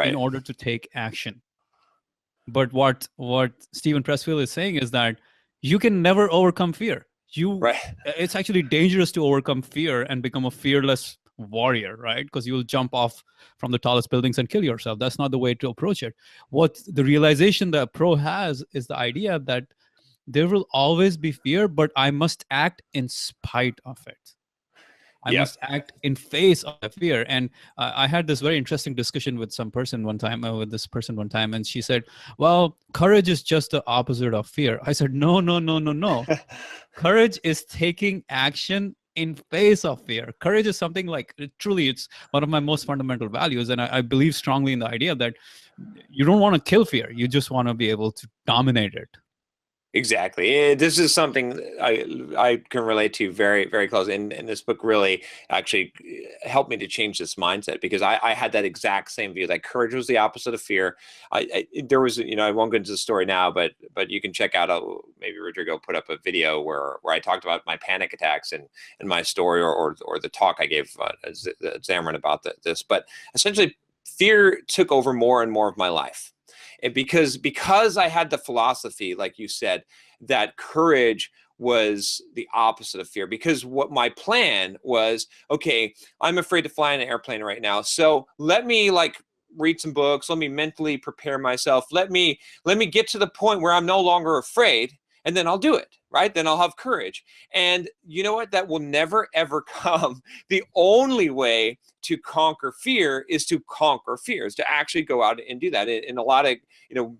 in order to take action. But what Stephen Pressfield is saying is that you can never overcome fear. It's actually dangerous to overcome fear and become a fearless warrior, right? Because you will jump off from the tallest buildings and kill yourself. That's not the way to approach it. What the realization that a pro has is the idea that there will always be fear, but I must act in spite of it. I must act in face of the fear. And I had this very interesting discussion with this person one time, and she said, well, courage is just the opposite of fear. I said, no. Courage is taking action in face of fear. Courage is something like, truly, it's one of my most fundamental values. And I believe strongly in the idea that you don't want to kill fear. You just want to be able to dominate it. Exactly. This is something I can relate to very, very close. And this book really actually helped me to change this mindset, because I had that exact same view, that courage was the opposite of fear. There was, I won't go into the story now, but you can check out, maybe Rodrigo put up a video where I talked about my panic attacks and my story, or the talk I gave Xamarin about this. But essentially, fear took over more and more of my life. And because I had the philosophy, like you said, that courage was the opposite of fear, because what my plan was, okay, I'm afraid to fly in an airplane right now, so let me read some books, let me mentally prepare myself, let me get to the point where I'm no longer afraid, and then I'll do it, right? Then I'll have courage. And you know what? That will never, ever come. The only way to conquer fear is to conquer fears, to actually go out and do that. In a lot of,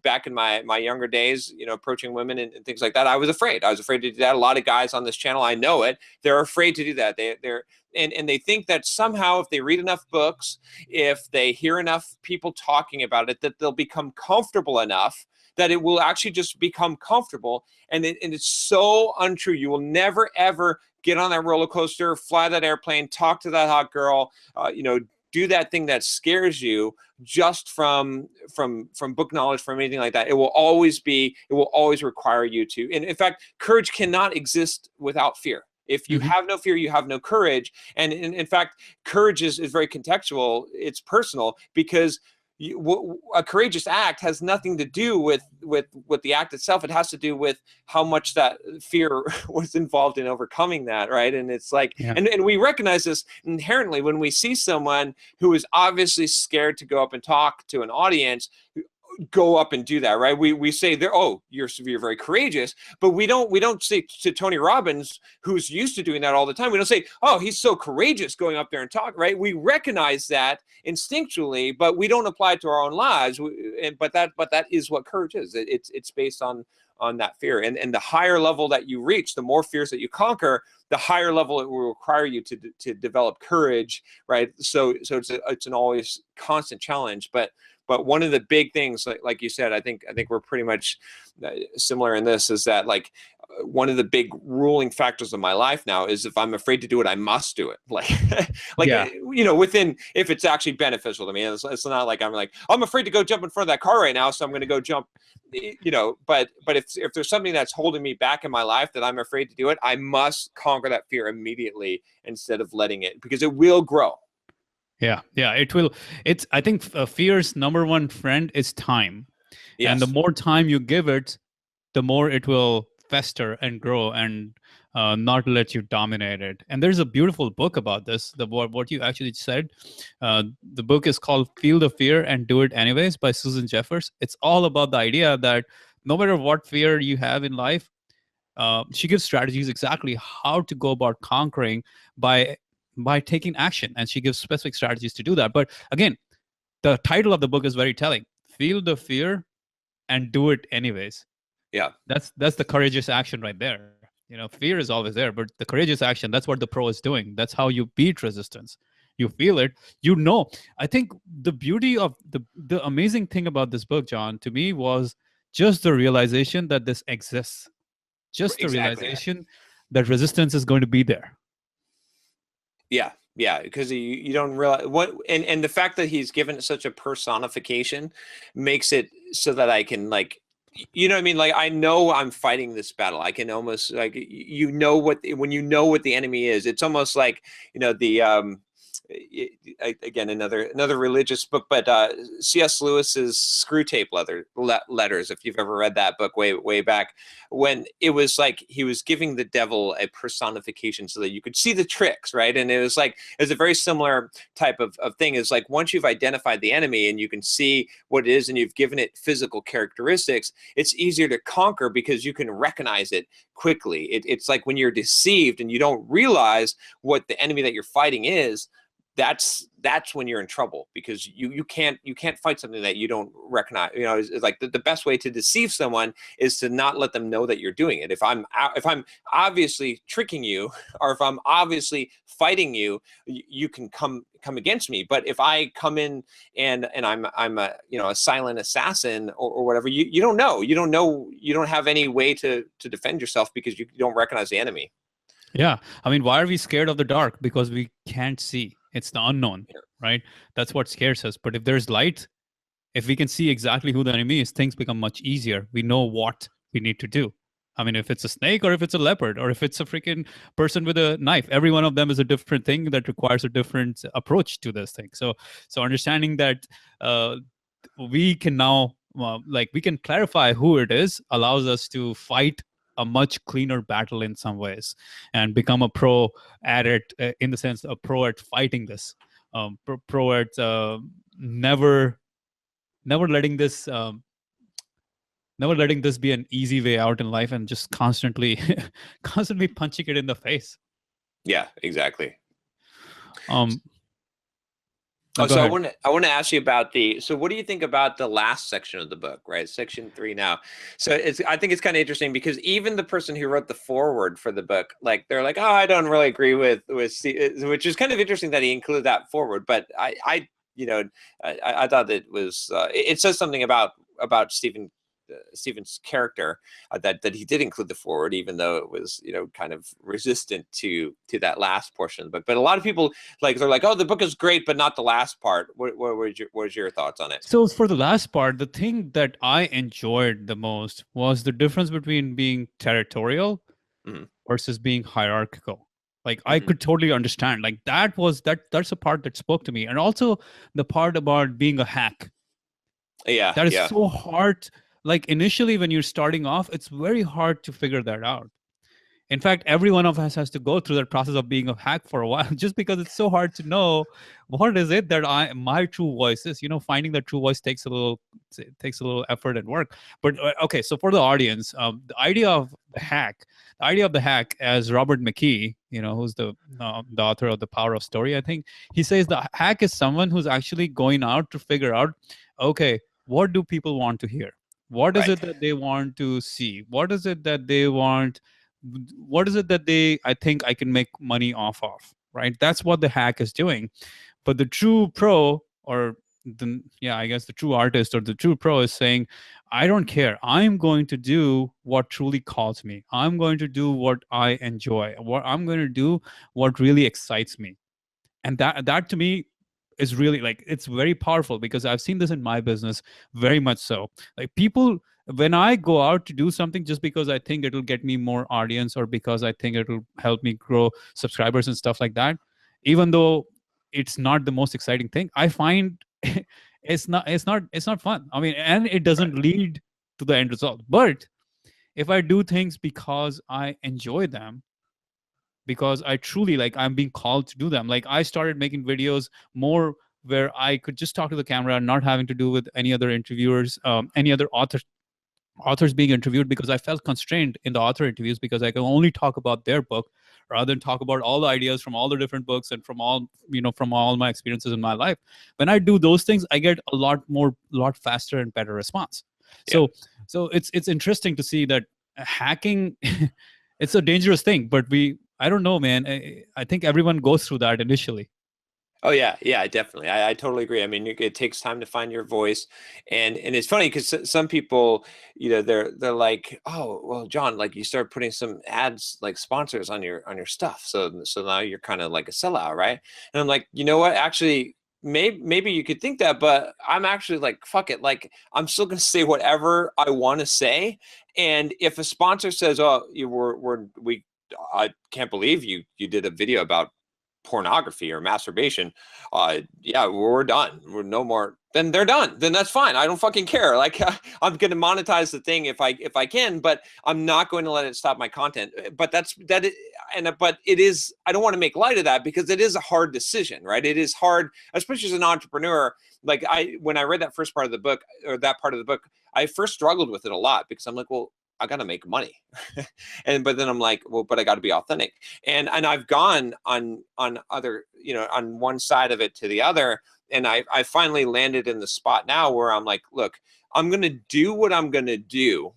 back in my younger days, approaching women and things like that, I was afraid. I was afraid to do that. A lot of guys on this channel, I know it, they're afraid to do that. And they think that somehow if they read enough books, if they hear enough people talking about it, that they'll become comfortable enough that it will actually just become comfortable. And it's so untrue. You will never, ever get on that roller coaster, fly that airplane, talk to that hot girl, do that thing that scares you just from book knowledge, from anything like that. It will always require you to. And in fact, courage cannot exist without fear. If you have no fear, you have no courage. And in fact, courage is very contextual. It's personal, because a courageous act has nothing to do with the act itself. It has to do with how much that fear was involved in overcoming that, right? And it's like, and we recognize this inherently when we see someone who is obviously scared to go up and talk to an audience. Go up and do that, right? We say there, oh, you're very courageous, but we don't say to Tony Robbins, who's used to doing that all the time, we don't say, oh, he's so courageous going up there and talk, right? We recognize that instinctually, but we don't apply it to our own lives. But that is what courage is. It's based on that fear, and the higher level that you reach, the more fears that you conquer, the higher level it will require you to develop courage, right? So it's an always constant challenge, but one of the big things, like you said, I think we're pretty much similar in this, is that like one of the big ruling factors of my life now is if I'm afraid to do it, I must do it. Within, if it's actually beneficial to me. It's not like I'm afraid to go jump in front of that car right now, so I'm going to go jump. But if there's something that's holding me back in my life that I'm afraid to do it, I must conquer that fear immediately instead of letting it, because it will grow. Yeah, it will. I think fear's number one friend is time. Yes. And the more time you give it, the more it will fester and grow and not let you dominate it. And there's a beautiful book about this, what you actually said. The book is called Feel the Fear and Do It Anyways by Susan Jeffers. It's all about the idea that no matter what fear you have in life, she gives strategies exactly how to go about conquering by taking action, and she gives specific strategies to do that. But again, the title of the book is very telling: Feel the fear and do it anyways. Yeah, that's the courageous action right there. Fear is always there, but the courageous action, that's what the pro is doing. That's how you beat resistance. You feel it, I think the beauty of the amazing thing about this book, John, to me, was just the realization that this exists. Just the realization that resistance is going to be there. Yeah, because you don't realize what, and the fact that he's given it such a personification makes it so that I can, like, what I mean? Like, I know I'm fighting this battle. I can almost, like, when you know what the enemy is, it's almost like, again, another religious book, but C.S. Lewis's Screw Tape Letters, if you've ever read that book way back, when it was like he was giving the devil a personification so that you could see the tricks, right? And it was a very similar type of thing. Is like, once you've identified the enemy and you can see what it is and you've given it physical characteristics, it's easier to conquer because you can recognize it quickly. It's like when you're deceived and you don't realize what the enemy that you're fighting is, that's when you're in trouble, because you can't fight something that you don't recognize. It's like the best way to deceive someone is to not let them know that you're doing it. If I'm obviously tricking you, or if I'm obviously fighting you, you can come against me. But if I come in and I'm a a silent assassin or whatever, you don't know. You don't have any way to defend yourself because you don't recognize the enemy. Yeah, I mean, why are we scared of the dark? Because we can't see. It's the unknown, right? That's what scares us. But if there's light, if we can see exactly who the enemy is, things become much easier. We know what we need to do. I mean, if it's a snake, or if it's a leopard, or if it's a freaking person with a knife, every one of them is a different thing that requires a different approach to this thing. So understanding that we can now, we can clarify who it is, allows us to fight a much cleaner battle in some ways, and become a pro at it, in the sense a pro at fighting this, pro at never letting this never letting this be an easy way out in life and just constantly constantly punching it in the face. Yeah, exactly. Um Oh, Go so ahead. I want to ask you about so what do you think about the last section of the book, right? Section 3 now. So I think it's kind of interesting because even the person who wrote the foreword for the book, like they're like, oh, I don't really agree with which is kind of interesting that he included that foreword. But I thought that it was it says something about Stephen's character that he did include the forward, even though it was kind of resistant to that last portion of the book. But a lot of people they're like, oh, the book is great, but not the last part. What was your thoughts on it? So for the last part, the thing that I enjoyed the most was the difference between being territorial Mm-hmm. versus being hierarchical. Like I Mm-hmm. could totally understand. Like that's a part that spoke to me. And also the part about being a hack. Yeah, That is yeah, so hard. Like initially when you're starting off, it's very hard to figure that out. In fact, every one of us has to go through that process of being a hack for a while, just because it's so hard to know what is it that my true voice is. Finding that true voice takes a little effort and work. But okay, so for the audience, the idea of the hack, as Robert McKee, who's the author of The Power of Story, I think he says the hack is someone who's actually going out to figure out, okay, what do people want to hear? What is right. it that they want to see? What is it that they want? What is it that I think I can make money off of, right? That's what the hack is doing. But the true pro, or I guess the true artist or the true pro, is saying, I don't care, I'm going to do what truly calls me, I'm going to do what I enjoy, I'm going to do what really excites me. And that to me is really, like, it's very powerful, because I've seen this in my business very much so. Like, people, when I go out to do something just because I think it'll get me more audience, or because I think it'll help me grow subscribers and stuff like that, even though it's not the most exciting thing, I find it's not fun. I mean, and it doesn't Right. lead to the end result. But if I do things because I enjoy them, because I truly, like, I'm being called to do them. Like, I started making videos more where I could just talk to the camera, not having to do with any other interviewers, any other authors being interviewed, because I felt constrained in the author interviews, because I can only talk about their book rather than talk about all the ideas from all the different books and from all my experiences in my life. When I do those things, I get a lot faster and better response. Yeah. So it's interesting to see that hacking it's a dangerous thing, but I don't know, man. I think everyone goes through that initially. Oh yeah, yeah, definitely. I totally agree. I mean, it takes time to find your voice, and it's funny because some people, they're like, oh, well, John, like you start putting some ads, like sponsors on your stuff, so now you're kind of like a sellout, right? And I'm like, you know what? Actually, maybe you could think that, but I'm actually like, fuck it, like I'm still gonna say whatever I want to say, and if a sponsor says, oh, I can't believe you did a video about pornography or masturbation, yeah, we're done, we're no more, then they're done, then that's fine, I don't fucking care. Like I'm going to monetize the thing if I can, but I'm not going to let it stop my content. But but it is, I don't want to make light of that, because it is a hard decision, right? It is hard, especially as an entrepreneur. Like when I read that first part of the book, or that part of the book, I first struggled with it a lot, because I'm like, well, I got to make money. But then I'm like, well, but I got to be authentic. And I've gone on other, on one side of it to the other. And I finally landed in the spot now where I'm like, look, I'm going to do what I'm going to do.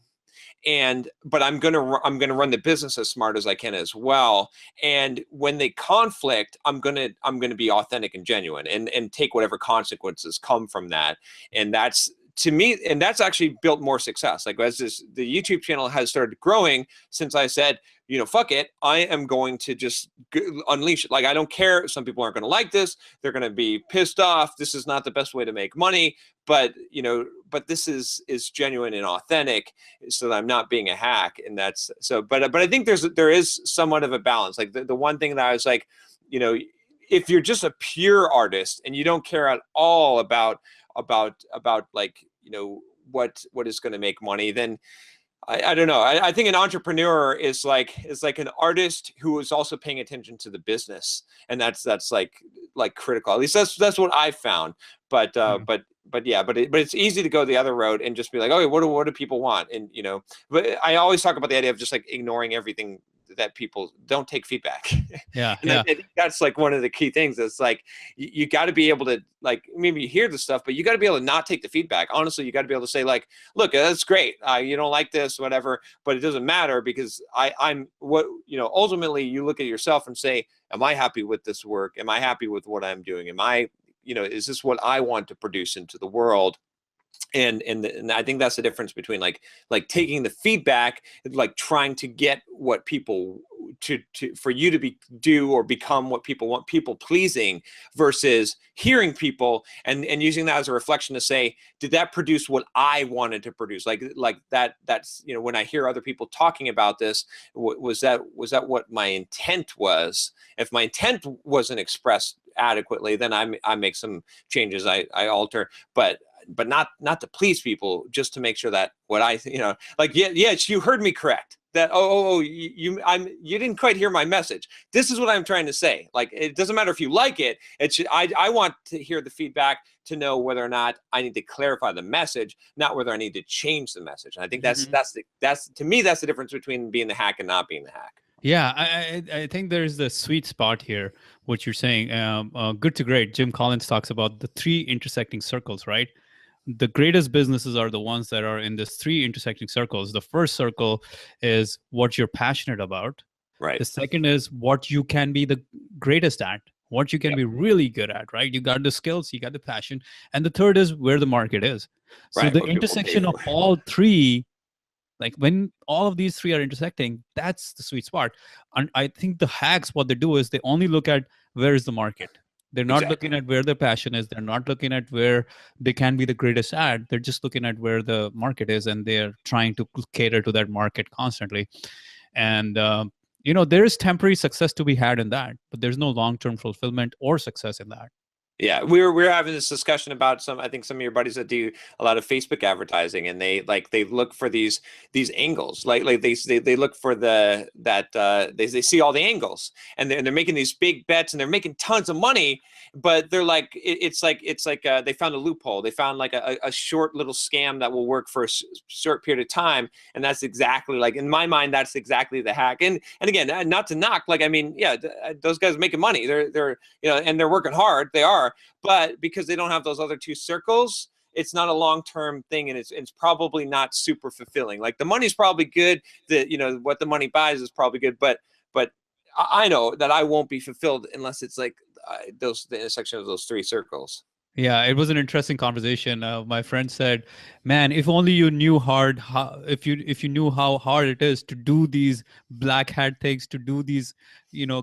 But I'm going to run the business as smart as I can as well. And when they conflict, I'm going to be authentic and genuine, and take whatever consequences come from that. And that's, to me, and that's actually built more success. Like, as the YouTube channel has started growing since I said, fuck it, I am going to just unleash it. Like, I don't care. Some people aren't going to like this. They're going to be pissed off. This is not the best way to make money, but this is genuine and authentic, so that I'm not being a hack. And that's so, but I think there is somewhat of a balance. Like the one thing that I was like, if you're just a pure artist and you don't care at all about like, what is going to make money, then I don't know. I think an entrepreneur is like an artist who is also paying attention to the business, and that's like critical. At least that's what I found. But but yeah, but it's easy to go the other road and just be like, okay, what do people want? And but I always talk about the idea of just like ignoring everything that people don't take feedback. Yeah, And yeah. I think that's like one of the key things. It's like you got to be able to, like, maybe hear the stuff, but you got to be able to not take the feedback. Honestly, you got to be able to say like, look, that's great. You don't like this, whatever, but it doesn't matter because I'm what, ultimately you look at yourself and say, am I happy with this work? Am I happy with what I'm doing? Am I, is this what I want to produce into the world? And I think that's the difference between like taking the feedback, like trying to get what people to for you to do or become what people want, people pleasing, versus hearing people and using that as a reflection to say, did that produce what I wanted to produce? Like that's when I hear other people talking about this, was that what my intent was? If my intent wasn't expressed adequately, then I make some changes, I alter, but not to please people, just to make sure that what I like, yes, you heard me correct, that you didn't quite hear my message. This is what I'm trying to say. Like, it doesn't matter if you like it. I want to hear the feedback to know whether or not I need to clarify the message, not whether I need to change the message. And I think that's to me, that's the difference between being the hack and not being the hack. Yeah, I think there's the sweet spot here, what you're saying. Good to Great, Jim Collins talks about the three intersecting circles, right? The greatest businesses are the ones that are in this three intersecting circles. The first circle is what you're passionate about. Right. The second is what you can be the greatest at, what you can be really good at, right? You got the skills, you got the passion. And the third is where the market is. So right, the intersection of all three, like when all of these three are intersecting, that's the sweet spot. And I think the hacks, what they do is they only look at where is the market. They're not looking at where their passion is. They're not looking at where they can be the greatest at. They're just looking at where the market is, and they're trying to cater to that market constantly. And there is temporary success to be had in that, but there's no long-term fulfillment or success in that. Yeah, we were having this discussion about I think some of your buddies that do a lot of Facebook advertising, and they look for these angles, like they look for they see all the angles, and they're making these big bets, and they're making tons of money, but they're like, it's like they found a loophole, they found like a short little scam that will work for a short period of time, and that's exactly, like, in my mind, that's exactly the hack. And again, not to knock, like, I mean, yeah, those guys are making money, they're and they're working hard, they are. But because they don't have those other two circles, it's not a long-term thing, and it's probably not super fulfilling. Like, the money's probably good, what the money buys is probably good, but I know that I won't be fulfilled unless it's like the intersection of those three circles. Yeah, it was an interesting conversation. My friend said, "Man, if only you knew if you knew how hard it is to do these black hat things, to do these,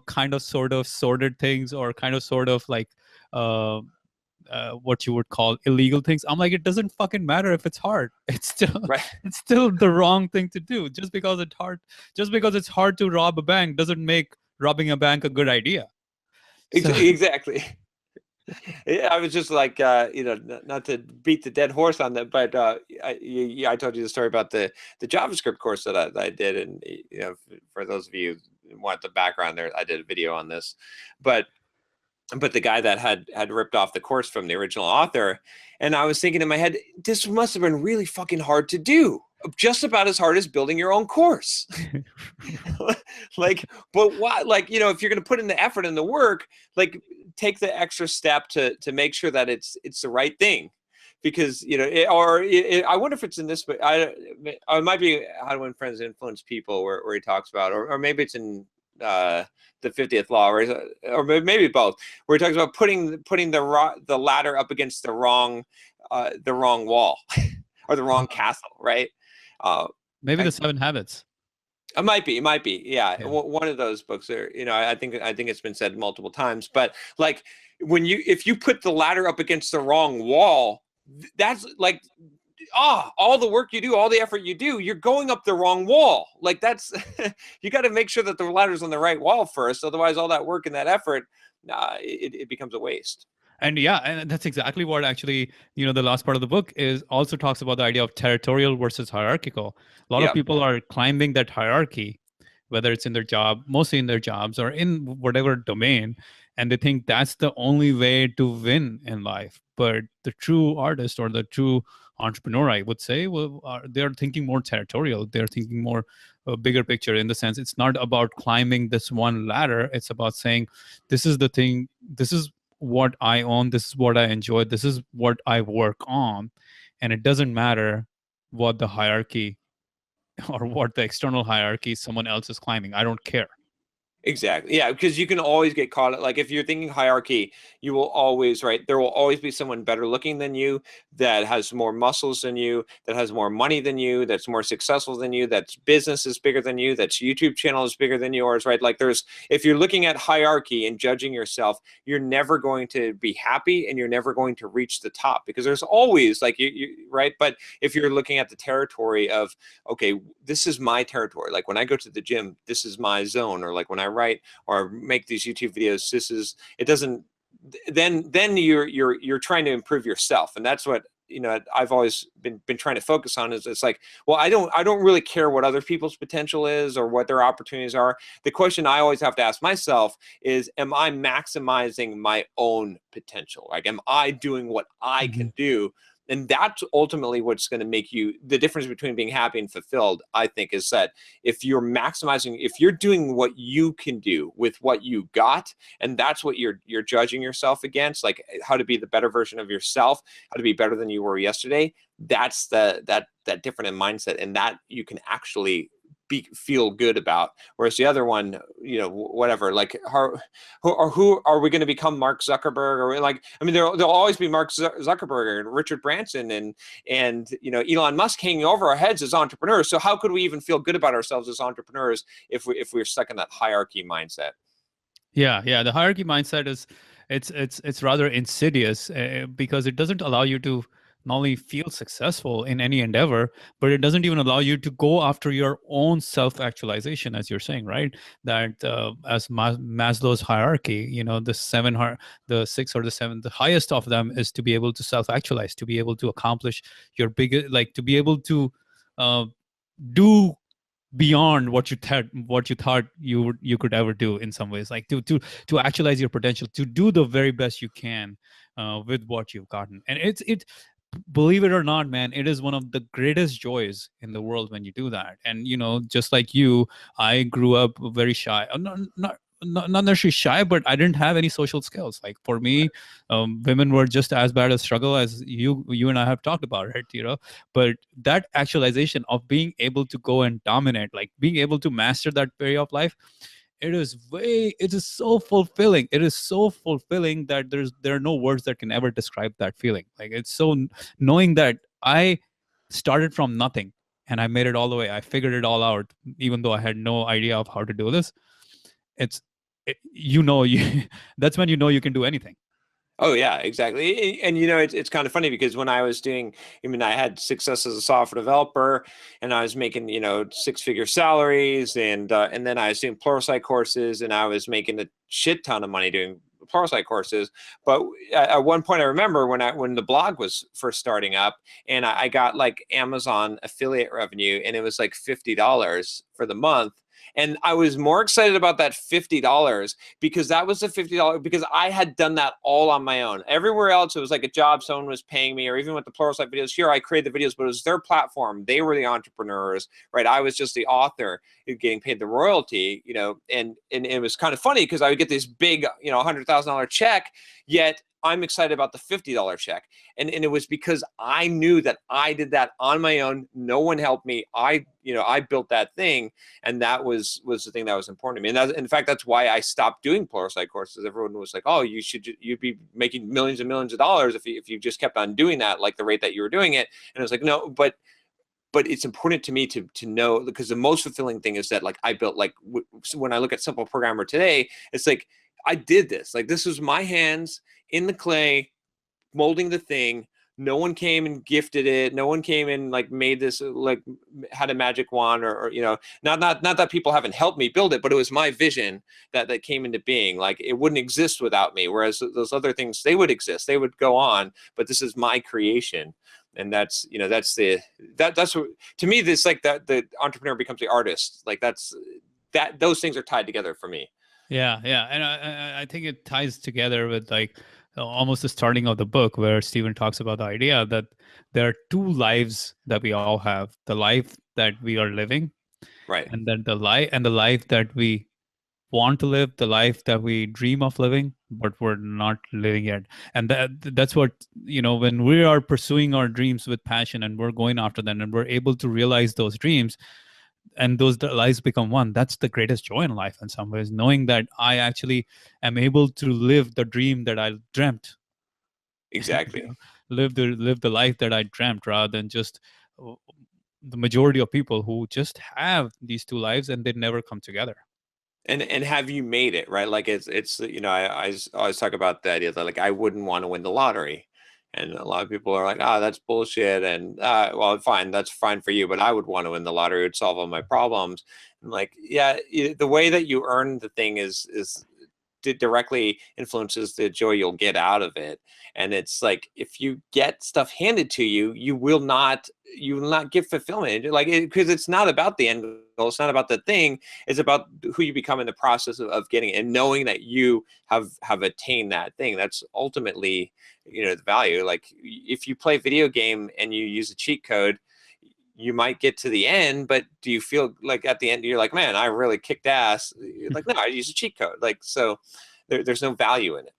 kind of sort of sorted things, or kind of sort of like what you would call illegal things." I'm like, it doesn't fucking matter if it's hard. It's still right. It's still the wrong thing to do. Just because it's hard to rob a bank doesn't make robbing a bank a good idea. Exactly. I was just like, not to beat the dead horse on that, but I told you the story about the JavaScript course that I did, and for those of you who want the background there, I did a video on this, but the guy that had ripped off the course from the original author, and I was thinking in my head, this must have been really fucking hard to do. Just about as hard as building your own course. Like, but why? Like, if you're going to put in the effort and the work, like, take the extra step to make sure that it's the right thing, because I wonder if it's in this, but it might be How to Win Friends and Influence People, where he talks about, or maybe it's in the 50th Law, or maybe both, where he talks about putting the ladder up against the wrong wall or the wrong castle, right? Maybe the 7 Habits. It might be. Yeah. One of those books are, I think it's been said multiple times, but like, if you put the ladder up against the wrong wall, that's like, all the work you do, all the effort you do, you're going up the wrong wall. Like, that's, you got to make sure that the ladder's on the right wall first. Otherwise, all that work and that effort, it becomes a waste. And and that's exactly what actually, the last part of the book is also talks about the idea of territorial versus hierarchical. A lot of people are climbing that hierarchy, whether it's in their job, mostly in their jobs, or in whatever domain. and they think that's the only way to win in life. But the true artist or the true entrepreneur, I would say, they're thinking more territorial. They're thinking more bigger picture, in the sense it's not about climbing this one ladder. It's about saying, this is the thing, this is what I own, this is what I enjoy, this is what I work on. And it doesn't matter what the hierarchy or what the external hierarchy someone else is climbing. I don't care. Exactly. Yeah, because you can always get caught. Like if you're thinking hierarchy, you will always, right? There will always be someone better looking than you, that has more muscles than you, that has more money than you, that's more successful than you, that's business is bigger than you, that's YouTube channel is bigger than yours, right? Like if you're looking at hierarchy and judging yourself, you're never going to be happy and you're never going to reach the top, because there's always like right? But if you're looking at the territory of, okay, this is my territory. Like when I go to the gym, this is my zone. Or like when I write or make these YouTube videos, then you're trying to improve yourself. And that's what, I've always been trying to focus on, is it's like, well, I don't really care what other people's potential is or what their opportunities are. The question I always have to ask myself is, am I maximizing my own potential? Like, am I doing what I can do? And that's ultimately what's going to make you, the difference between being happy and fulfilled, I think, is that if you're maximizing, if you're doing what you can do with what you got, and that's what you're judging yourself against, like how to be the better version of yourself, how to be better than you were yesterday, that's that different in mindset, and that you can actually feel good about. Whereas the other one, whatever, like who are we going to become? Mark Zuckerberg? Or like, I mean, there'll always be Mark Zuckerberg and Richard Branson and Elon Musk hanging over our heads as entrepreneurs. So how could we even feel good about ourselves as entrepreneurs if we're stuck in that hierarchy mindset? Yeah, the hierarchy mindset is, it's rather insidious, because it doesn't allow you to not only feel successful in any endeavor, but it doesn't even allow you to go after your own self-actualization, as you're saying, right? That as Maslow's hierarchy, the six or the seven, the highest of them is to be able to self-actualize, to be able to accomplish your bigger, like to be able to do beyond what you thought you could ever do, in some ways, like to actualize your potential, to do the very best you can with what you've gotten. And it believe it or not, man, it is one of the greatest joys in the world when you do that. And just like you, I grew up very shy. Not necessarily shy, but I didn't have any social skills. Like for me, women were just as bad a struggle as you and I have talked about it. But that actualization of being able to go and dominate, like being able to master that area of life, it is so fulfilling. It is so fulfilling that there are no words that can ever describe that feeling. Like it's so, knowing that I started from nothing and I made it all the way. I figured it all out, even though I had no idea of how to do this. It's that's when you can do anything. Oh yeah, exactly. And it's kind of funny because when I was I had success as a software developer, and I was making, six-figure salaries, and then I was doing Pluralsight courses, and I was making a shit ton of money doing Pluralsight courses. But at one point, I remember when the blog was first starting up, and I got like Amazon affiliate revenue, and it was like $50 for the month. And I was more excited about that $50 because that was the $50 because I had done that all on my own. Everywhere else, it was like a job someone was paying me, or even with the Pluralsight videos here, I created the videos, but it was their platform. They were the entrepreneurs, right? I was just the author getting paid the royalty, and it was kind of funny because I would get this big, $100,000 check, yet I'm excited about the $50 check. And it was because I knew that I did that on my own. No one helped me. I built that thing. And that was the thing that was important to me. And in fact, that's why I stopped doing Pluralsight courses. Everyone was like, oh, you'd be making millions and millions of dollars if you just kept on doing that, like the rate that you were doing it. And I was like, no, but it's important to me to know, because the most fulfilling thing is that, like, I built, like, when I look at Simple Programmer today, it's like, I did this. Like, this was my hands in the clay, molding the thing. No one came and gifted it. No one came and like made this, like had a magic wand, or not that people haven't helped me build it, but it was my vision that came into being. Like, it wouldn't exist without me. Whereas those other things, they would exist, they would go on, but this is my creation. And that's what, to me, this, like, that the entrepreneur becomes the artist. Like, those things are tied together for me. Yeah, yeah, and I think it ties together with like almost the starting of the book where Stephen talks about the idea that there are two lives that we all have: the life that we are living, Right. and then the life that we want to live, the life that we dream of living, but we're not living yet. And that's what, when we are pursuing our dreams with passion and we're going after them and we're able to realize those dreams and those lives become one, that's the greatest joy in life in some ways, knowing that I actually am able to live the dream that I dreamt. you Exactly. know live the life that I dreamt, rather than just uh, the majority of people who just have these two lives and they never come together. And have you made it, right? Like it's I always talk about the idea that like I wouldn't want to win the lottery, and a lot of people are like, oh, that's bullshit, and well, fine, that's fine for you, but I would want to win the lottery. It would solve all my problems. And like, yeah, the way that you earn the thing is directly influences the joy you'll get out of it. And it's like if you get stuff handed to you, you will not get fulfillment, like, because it's not about the end goal, it's not about the thing, it's about who you become in the process of getting it, and knowing that you have attained that thing. That's ultimately, the value. Like if you play video game and you use a cheat code, you might get to the end, but do you feel like at the end you're like, man, I really kicked ass? You're like, no, I used a cheat code. Like, so there's no value in it.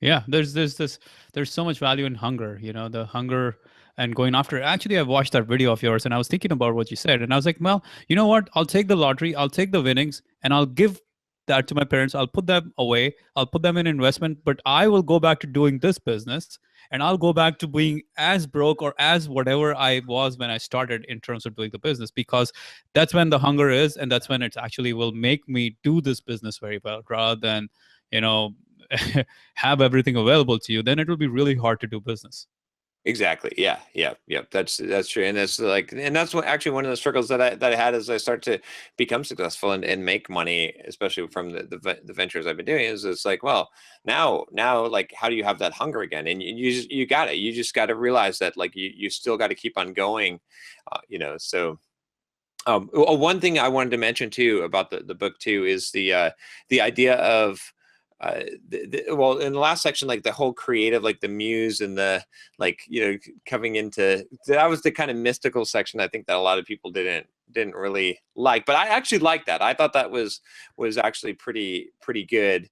Yeah, there's so much value in hunger, the hunger and going after it. Actually, I watched that video of yours and I was thinking about what you said, and I was like, well, you know what? I'll take the lottery, I'll take the winnings, and I'll give that to my parents. I'll put them away, I'll put them in investment, but I will go back to doing this business, and I'll go back to being as broke or as whatever I was when I started in terms of doing the business, because that's when the hunger is, and that's when it actually will make me do this business very well, rather than, you know, have everything available to you. Then it will be really hard to do business. Exactly. Yeah. Yeah. Yeah. That's true. And that's like, and that's what actually one of the struggles that I had as I start to become successful and make money, especially from the ventures I've been doing, is it's like, well, now, like, how do you have that hunger again? And you got it. You just got to realize that, like, you still got to keep on going, so. One thing I wanted to mention too about the book too is the idea of well, in the last section, like the whole creative, like the muse and the, like, coming into, that was the kind of mystical section I think that a lot of people didn't really like, but I actually liked that. I thought that was actually pretty good.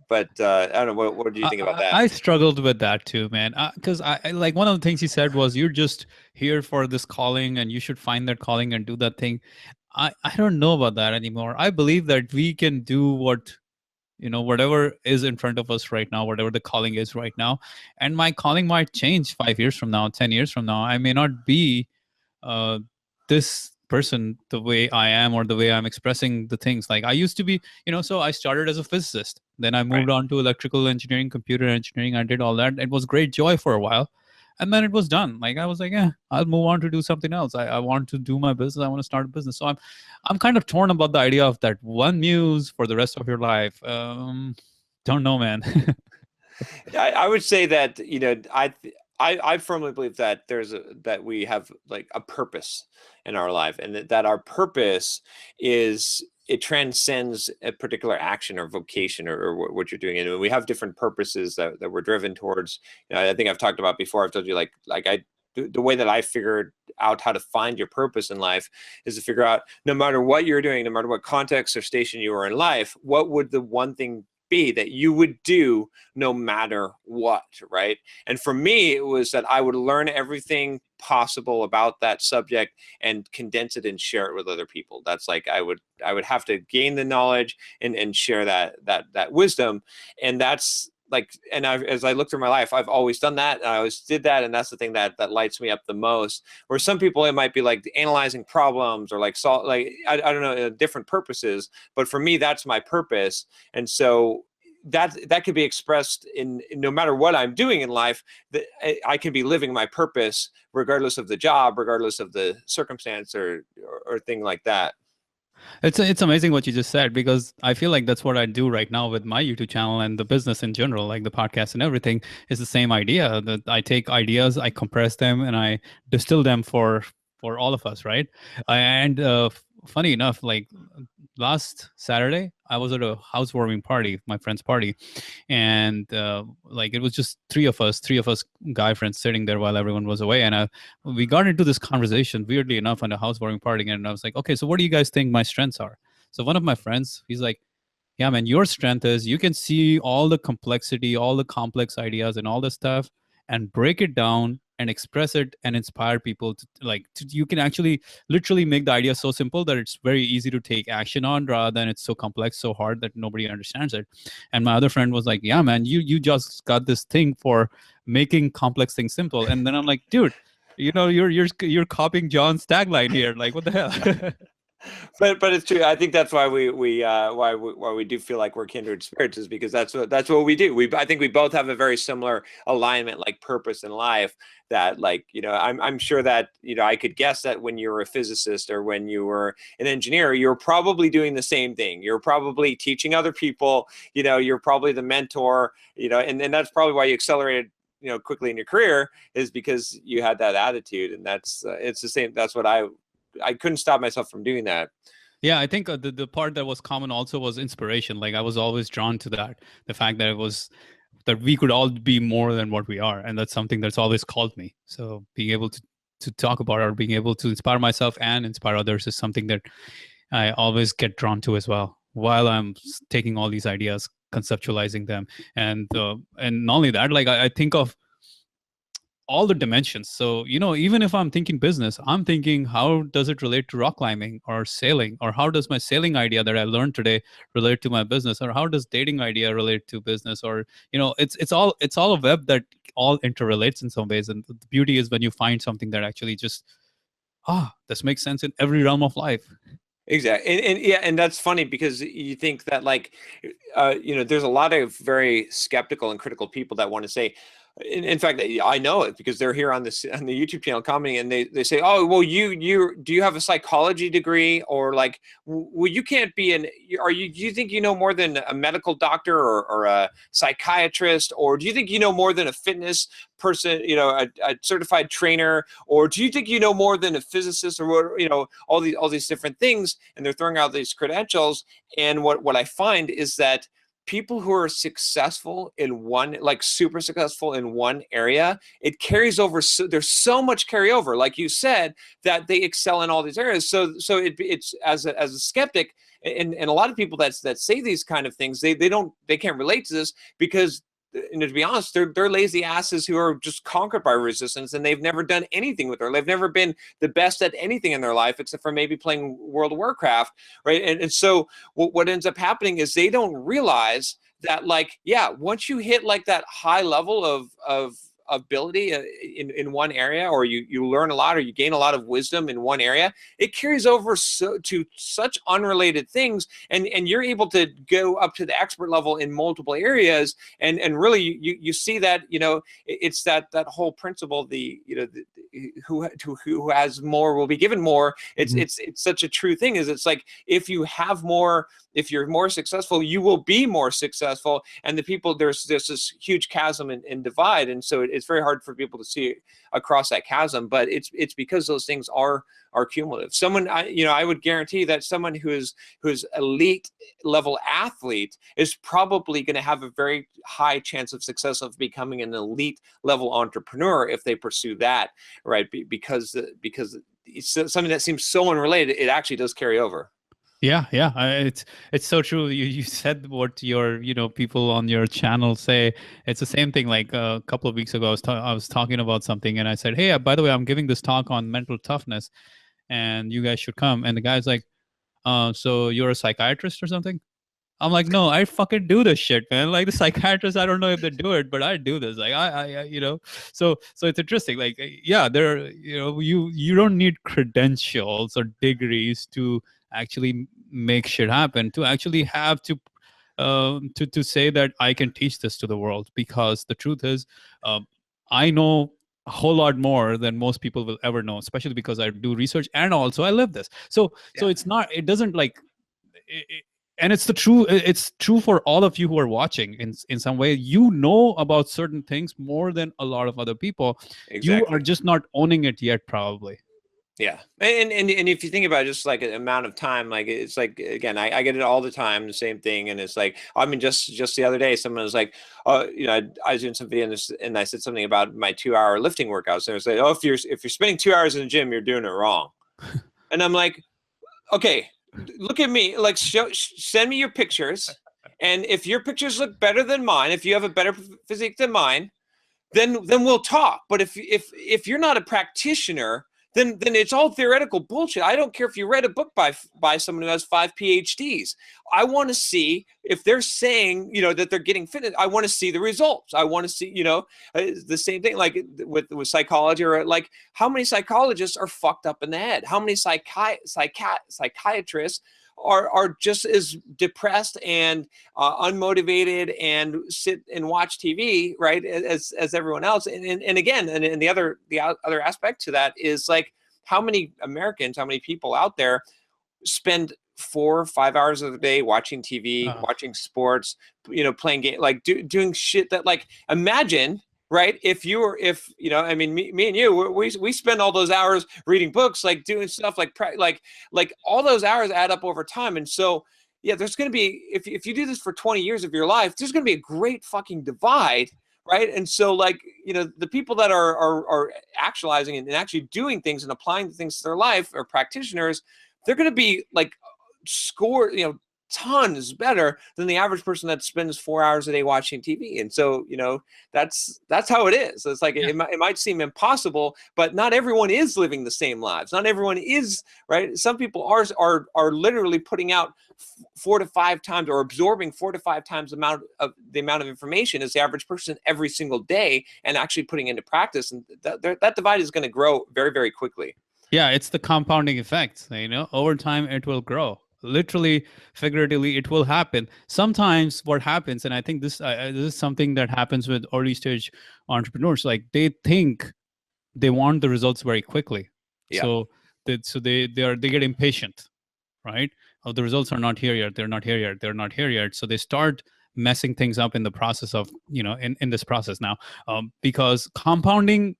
But I don't know, what do you think about that? I struggled with that too, man. Because like one of the things he said was, "You're just here for this calling, and you should find that calling and do that thing." I don't know about that anymore. I believe that we can do whatever is in front of us right now, whatever the calling is right now, and my calling might change 5 years from now, 10 years from now. I may not be uh, this person the way I am, or the way I'm expressing the things. Like I used to be, so I started as a physicist. Then I Right. moved on to electrical engineering, computer engineering. I did all that. It was great joy for a while. And then it was done. Like I was like, yeah, I'll move on to do something else. I want to do my business. I want to start a business. So I'm kind of torn about the idea of that one muse for the rest of your life. Don't know, man. I would say that, I firmly believe that that we have like a purpose in our life, and that our purpose is, it transcends a particular action or vocation, or what you're doing. And we have different purposes that we're driven towards. I think I've talked about before. I've told you, like the way that I figured out how to find your purpose in life is to figure out, no matter what you're doing, no matter what context or station you are in life, what would the one thing be that you would do no matter what, right? And for me, it was that I would learn everything possible about that subject and condense it and share it with other people. That's like, I would have to gain the knowledge and share that wisdom. And that's like, and as I look through my life, I've always done that, and I always did that, and that's the thing that lights me up the most. Where some people, it might be like analyzing problems, or like solve, like, I don't know, different purposes. But for me, that's my purpose. And so that could be expressed in no matter what I'm doing in life, that I can be living my purpose regardless of the job, regardless of the circumstance, or thing like that. It's amazing what you just said, because I feel like that's what I do right now with my YouTube channel and the business in general, like the podcast and everything. Is the same idea that I take ideas, I compress them, and I distill them for all of us, right? And funny enough, like last Saturday, I was at a housewarming party, my friend's party, and like it was just three of us guy friends sitting there while everyone was away, and we got into this conversation weirdly enough on a housewarming party, and I was like, okay, so what do you guys think my strengths are? So one of my friends, he's like, yeah, man, your strength is you can see all the complexity, all the complex ideas and all the stuff and break it down and express it and inspire people you can actually literally make the idea so simple that it's very easy to take action on rather than it's so complex, so hard that nobody understands it. And my other friend was like, yeah, man, you just got this thing for making complex things simple. And then I'm like, dude, you're copying John's tagline here. Like, what the hell? But it's true. I think that's why we do feel like we're kindred spirits, is because that's what we do. I think we both have a very similar alignment, like purpose in life. That, like, I'm sure that I could guess that when you were a physicist or when you were an engineer, you're probably doing the same thing. You're probably teaching other people. You're probably the mentor. And that's probably why you accelerated quickly in your career, is because you had that attitude. And that's it's the same. That's what I couldn't stop myself from doing that. Yeah, I think the part that was common also was inspiration. Like, I was always drawn to that, the fact that we could all be more than what we are, and that's something that's always called me. So being able to talk about or being able to inspire myself and inspire others is something that I always get drawn to as well, while I'm taking all these ideas, conceptualizing them, and not only that, like I think of all the dimensions. So, even if I'm thinking business, I'm thinking, how does it relate to rock climbing or sailing? Or how does my sailing idea that I learned today relate to my business? Or how does dating idea relate to business? Or, it's all a web that all interrelates in some ways. And the beauty is when you find something that actually just, this makes sense in every realm of life. Exactly. And yeah, and that's funny because you think that, like, there's a lot of very skeptical and critical people that want to say, in fact, I know it because they're here on the YouTube channel commenting, and they say, oh, well, you do you have a psychology degree, or like, well, you can't be do you think you know more than a medical doctor or a psychiatrist, or do you think you know more than a fitness person, a certified trainer, or do you think you know more than a physicist, or all these different things? And they're throwing out these credentials. And what I find is that people who are successful in one, like super successful in one area, it carries over. So there's so much carryover, like you said, that they excel in all these areas. So it's as a skeptic, and a lot of people that say these kind of things, they can't relate to this because, to be honest, they're lazy asses who are just conquered by resistance, and they've never done anything with her. They've never been the best at anything in their life except for maybe playing World of Warcraft, right? And so what ends up happening is they don't realize that, like, yeah, once you hit like that high level of ability in one area, or you learn a lot, or you gain a lot of wisdom in one area, it carries over to such unrelated things, and you're able to go up to the expert level in multiple areas, and really you see that it's that whole principle, who has more will be given more. It's such a true thing. Is it's like, if you have more, if you're more successful, you will be more successful. And the people, there's this huge chasm and divide. And so it's very hard for people to see across that chasm, but it's because those things are cumulative. Someone, I would guarantee that someone who's elite level athlete is probably going to have a very high chance of success of becoming an elite level entrepreneur if they pursue that, right? Because it's something that seems so unrelated, it actually does carry over. Yeah, it's so true. You said what your people on your channel say. It's the same thing. Like a couple of weeks ago, I was talking about something, and I said, "Hey, by the way, I'm giving this talk on mental toughness, and you guys should come." And the guy's like, "So you're a psychiatrist or something?" I'm like, "No, I fucking do this shit, man. Like the psychiatrists, I don't know if they do it, but I do this. Like I So it's interesting. Like, yeah, you don't need credentials or degrees to actually make shit happen, to actually have to say that I can teach this to the world, because the truth is, I know a whole lot more than most people will ever know, especially because I do research and also I live this. So it doesn't like and it's true for all of you who are watching. In some way, about certain things more than a lot of other people. Exactly. You are just not owning it yet, probably. Yeah. And if you think about it, just like an amount of time, like it's like, again, I get it all the time, the same thing. And it's like, I mean, just the other day, someone was like, you know, I was doing some video and I said something about my 2-hour lifting workouts. And it was like, oh, if you're spending 2 hours in the gym, you're doing it wrong. And I'm like, okay, look at me, like send me your pictures. And if your pictures look better than mine, if you have a better physique than mine, then we'll talk. But if you're not a practitioner, then it's all theoretical bullshit. I don't care if you read a book by someone who has 5 PhDs. I want to see if they're saying, you know, that they're getting fit. I want to see the results. I want to see, you know, the same thing like with psychology, or like how many psychologists are fucked up in the head? How many psychiatrists are just as depressed and unmotivated and sit and watch TV, right, as everyone else. And again, and the other aspect to that is like how many Americans, how many people out there spend 4 or 5 hours of the day watching TV, watching sports, you know, playing game, like doing shit that, like, imagine, right, if you know, I mean, me and you, we spend all those hours reading books, like doing stuff like all those hours add up over time. And so, yeah, there's going to be, if you do this for 20 years of your life, there's going to be a great fucking divide, right? And so, like, you know, the people that are actualizing and actually doing things and applying the things to their life, or practitioners, they're going to be like you know, tons better than the average person that spends 4 hours a day watching TV. And so, you know, that's how it is. So it's like, it might seem impossible, but not everyone is living the same lives. Not everyone is, right? Some people are literally putting out 4 to 5 times, or absorbing 4 to 5 times the amount of information as the average person every single day, and actually putting into practice. And that divide is going to grow very, very quickly. Yeah, it's the compounding effect. You know, over time it will grow. Literally, figuratively, it will happen. Sometimes what happens, and I think this is something that happens with early stage entrepreneurs, like they think they want the results very quickly. Yeah. So they get impatient, right? Oh, the results are not here yet. They're not here yet. They're not here yet. So they start messing things up in the process of, you know, in this process now, because compounding,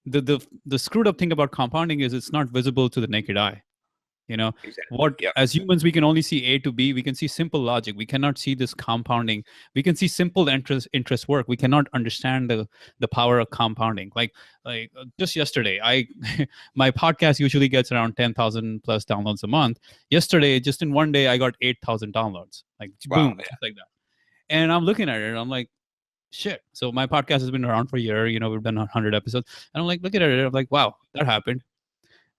the screwed up thing about compounding is it's not visible to the naked eye. You know, Exactly. what, Yep. as humans, we can only see A to B. We can see simple logic. We cannot see this compounding. We can see simple interest work. We cannot understand the power of compounding. Like just yesterday, my podcast usually gets around 10,000 plus downloads a month. Yesterday, just in one day, I got 8,000 downloads. Like, Wow, boom, just like that. And I'm looking at it, and I'm like, shit. So my podcast has been around for a year. You know, we've done 100 episodes, and I'm like looking at it. I'm like, wow, that happened.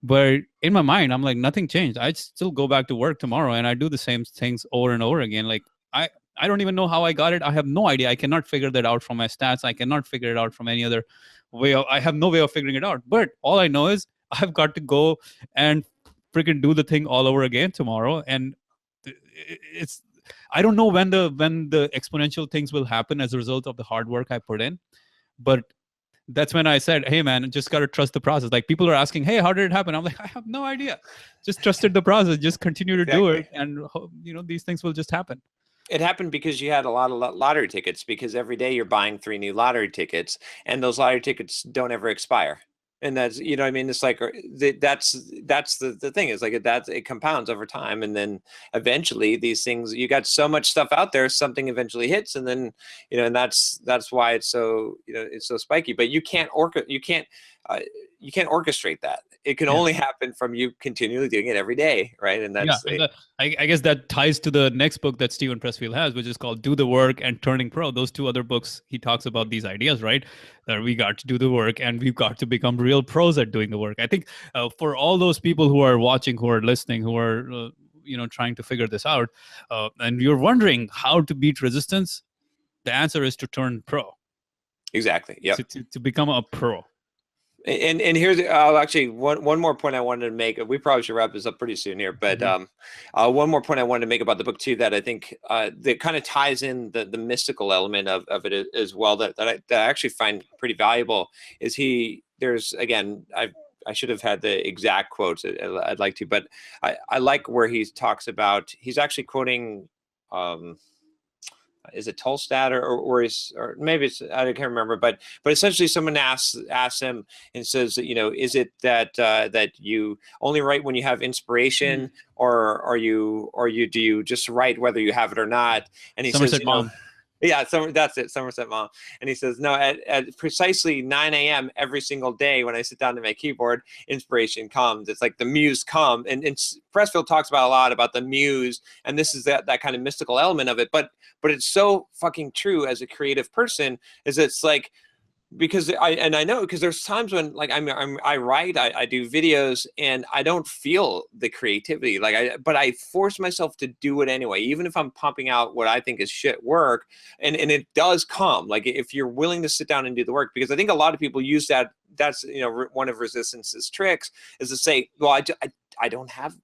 But in my mind, I'm like, nothing changed. I still go back to work tomorrow and I do the same things over and over again. Like, I don't even know how I got it. I have no idea. I cannot figure that out from my stats. I cannot figure it out from any other way. I have no way of figuring it out. But all I know is I've got to go and freaking do the thing all over again tomorrow. And it's, I don't know when the exponential things will happen as a result of the hard work I put in. But that's when I said, hey, man, just got to trust the process. Like, people are asking, hey, how did it happen? I'm like, I have no idea. Just trusted the process. Just continue to do it. And, you know, these things will just happen. It happened because you had a lot of lottery tickets, because every day you're buying 3 new lottery tickets, and those lottery tickets don't ever expire. And that's, you know what I mean? It's like, that's the thing, is like, it compounds over time. And then eventually these things, you got so much stuff out there, something eventually hits. And then, you know, and that's why it's so, you know, it's so spiky. But you can't orchestrate that. It can only happen from you continually doing it every day, right? And that's I guess that ties to the next book that Steven Pressfield has, which is called Do the Work and Turning Pro. Those 2 other books, he talks about these ideas, right? That we got to do the work and we've got to become real pros at doing the work. I think for all those people who are watching, who are listening, who are you know, trying to figure this out, and you're wondering how to beat resistance, the answer is to turn pro. Exactly. Yeah. To become a pro. And here's actually one more point I wanted to make. We probably should wrap this up pretty soon here, but one more point I wanted to make about the book too, that I think that kind of ties in the mystical element of it as well, that I actually find pretty valuable, is there's, again, I should have had the exact quotes. I'd like to, but I like where he talks about, he's actually quoting, is it Tolstad or maybe it's, I can't remember, but essentially someone asks him and says that, is it that that you only write when you have inspiration, or do you just write whether you have it or not? And he says, Mom. Yeah, that's it, Somerset Mom. And he says, no, at precisely 9 a.m. every single day when I sit down to my keyboard, inspiration comes. It's like the muse come. And Pressfield talks about a lot about the muse, and this is that kind of mystical element of it. But it's so fucking true as a creative person, is it's like, because I know, because there's times when like I write, I do videos, and I don't feel the creativity, but I force myself to do it anyway, even if I'm pumping out what I think is shit work, and it does come, like, if you're willing to sit down and do the work. Because I think a lot of people use that's one of Resistance's tricks, is to say, well, I don't have,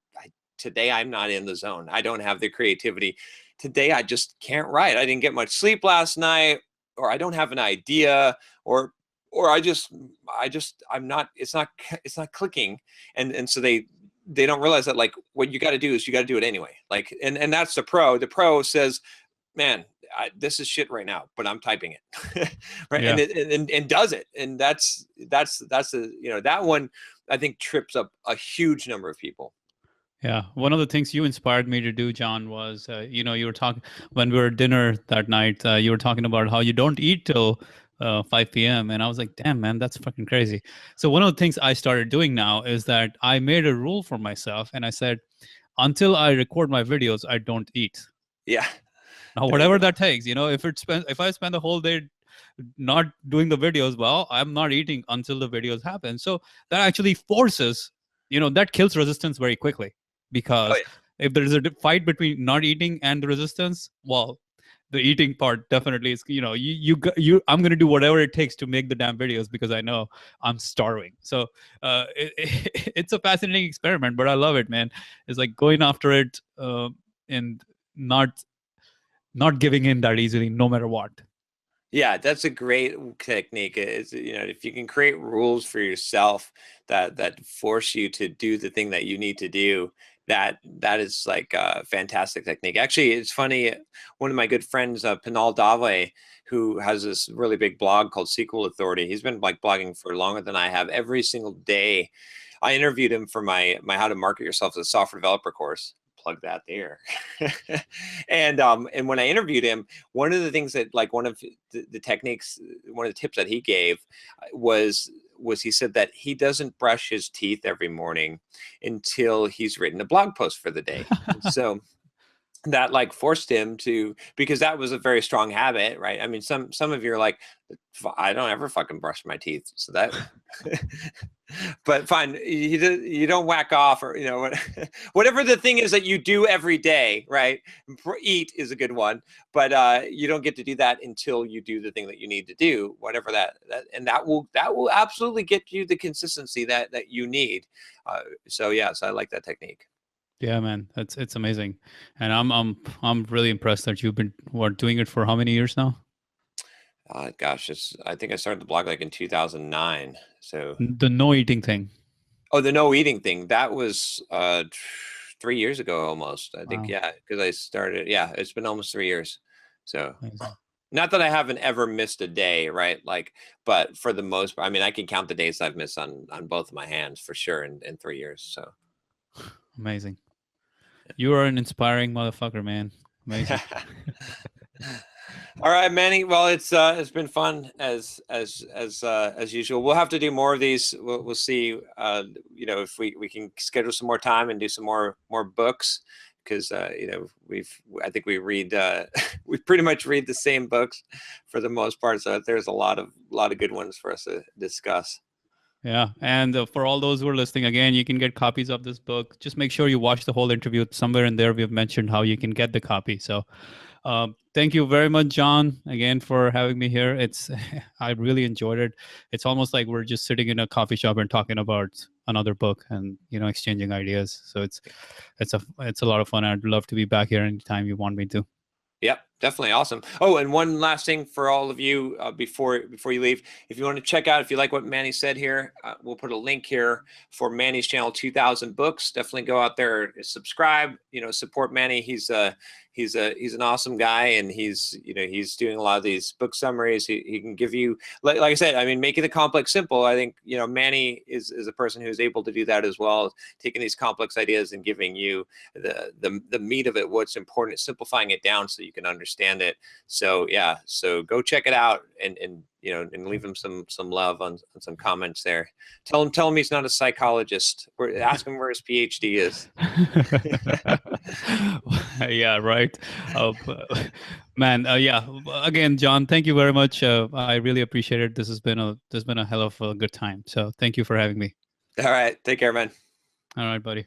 today I'm not in the zone, I don't have the creativity today, I just can't write, I didn't get much sleep last night, or I don't have an idea, or I'm not, it's not clicking. And so they don't realize that, like, what you got to do is you got to do it anyway. Like, and that's the pro says, man, this is shit right now, but I'm typing it. Right. Yeah. And does it. And that's that one, I think, trips up a huge number of people. Yeah. One of the things you inspired me to do, John, was, you were talking when we were at dinner that night, you were talking about how you don't eat till 5 p.m. And I was like, damn, man, that's fucking crazy. So one of the things I started doing now is that I made a rule for myself, and I said, until I record my videos, I don't eat. Yeah. Now, whatever that takes, if I spend the whole day not doing the videos, well, I'm not eating until the videos happen. So that actually forces, that kills resistance very quickly. Because if there's a fight between not eating and the resistance, well, the eating part definitely is, I'm going to do whatever it takes to make the damn videos, because I know I'm starving. So it's a fascinating experiment, but I love it, man. It's like going after it and not giving in that easily, no matter what. Yeah, that's a great technique. Is, if you can create rules for yourself that force you to do the thing that you need to do, that is like a fantastic technique. Actually, it's funny. One of my good friends, Pinal Dave, who has this really big blog called Sequel Authority, he's been like blogging for longer than I have. Every single day, I interviewed him for my How to Market Yourself as a Software Developer course. Plug that there. And when I interviewed him, one of the things that, like, one of the techniques, one of the tips that he gave was he said that he doesn't brush his teeth every morning until he's written a blog post for the day. So that like forced him to, because that was a very strong habit, right? I mean, some of you are like, I don't ever fucking brush my teeth, so that but fine, you don't whack off, or whatever the thing is that you do every day, right? Eat is a good one, but you don't get to do that until you do the thing that you need to do, whatever that will absolutely get you the consistency that you need. So I like that technique. Yeah, man, it's amazing, and I'm really impressed that you've been doing it for how many years now? Gosh, I think I started the blog like in 2009. So the no eating thing. Oh, the no eating thing, that was 3 years ago almost. I think, yeah, because I started. Yeah, it's been almost 3 years. So amazing. Not that I haven't ever missed a day, right? Like, but for the most part, I mean, I can count the days I've missed on both of my hands for sure in 3 years. So amazing. You are an inspiring motherfucker, man. Amazing. All right, Manny. Well, it's been fun as usual. We'll have to do more of these. We'll see. If we can schedule some more time and do some more books, because I think we read we pretty much read the same books for the most part. So there's a lot of good ones for us to discuss. Yeah. And for all those who are listening, again, you can get copies of this book. Just make sure you watch the whole interview. Somewhere in there, we have mentioned how you can get the copy. So thank you very much, John, again, for having me here. I really enjoyed it. It's almost like we're just sitting in a coffee shop and talking about another book and, exchanging ideas. So it's a lot of fun. I'd love to be back here anytime you want me to. Yep, definitely awesome. Oh, and one last thing for all of you before you leave, if you want to check out, if you like what Manny said here, we'll put a link here for Manny's channel, 2000 Books. Definitely go out there, subscribe, support Manny. He's he's an awesome guy, and he's doing a lot of these book summaries. He can give you, like I said, I mean, making the complex simple. I think Manny is a person who's able to do that as well, taking these complex ideas and giving you the meat of it, what's important, simplifying it down so you can understand it. So yeah, so go check it out, and leave him some love on some comments there. Tell him he's not a psychologist. Ask him where his PhD is. Yeah, right. Man, yeah. Again, John, thank you very much. I really appreciate it. This has been a hell of a good time. So thank you for having me. All right, take care, man. All right, buddy.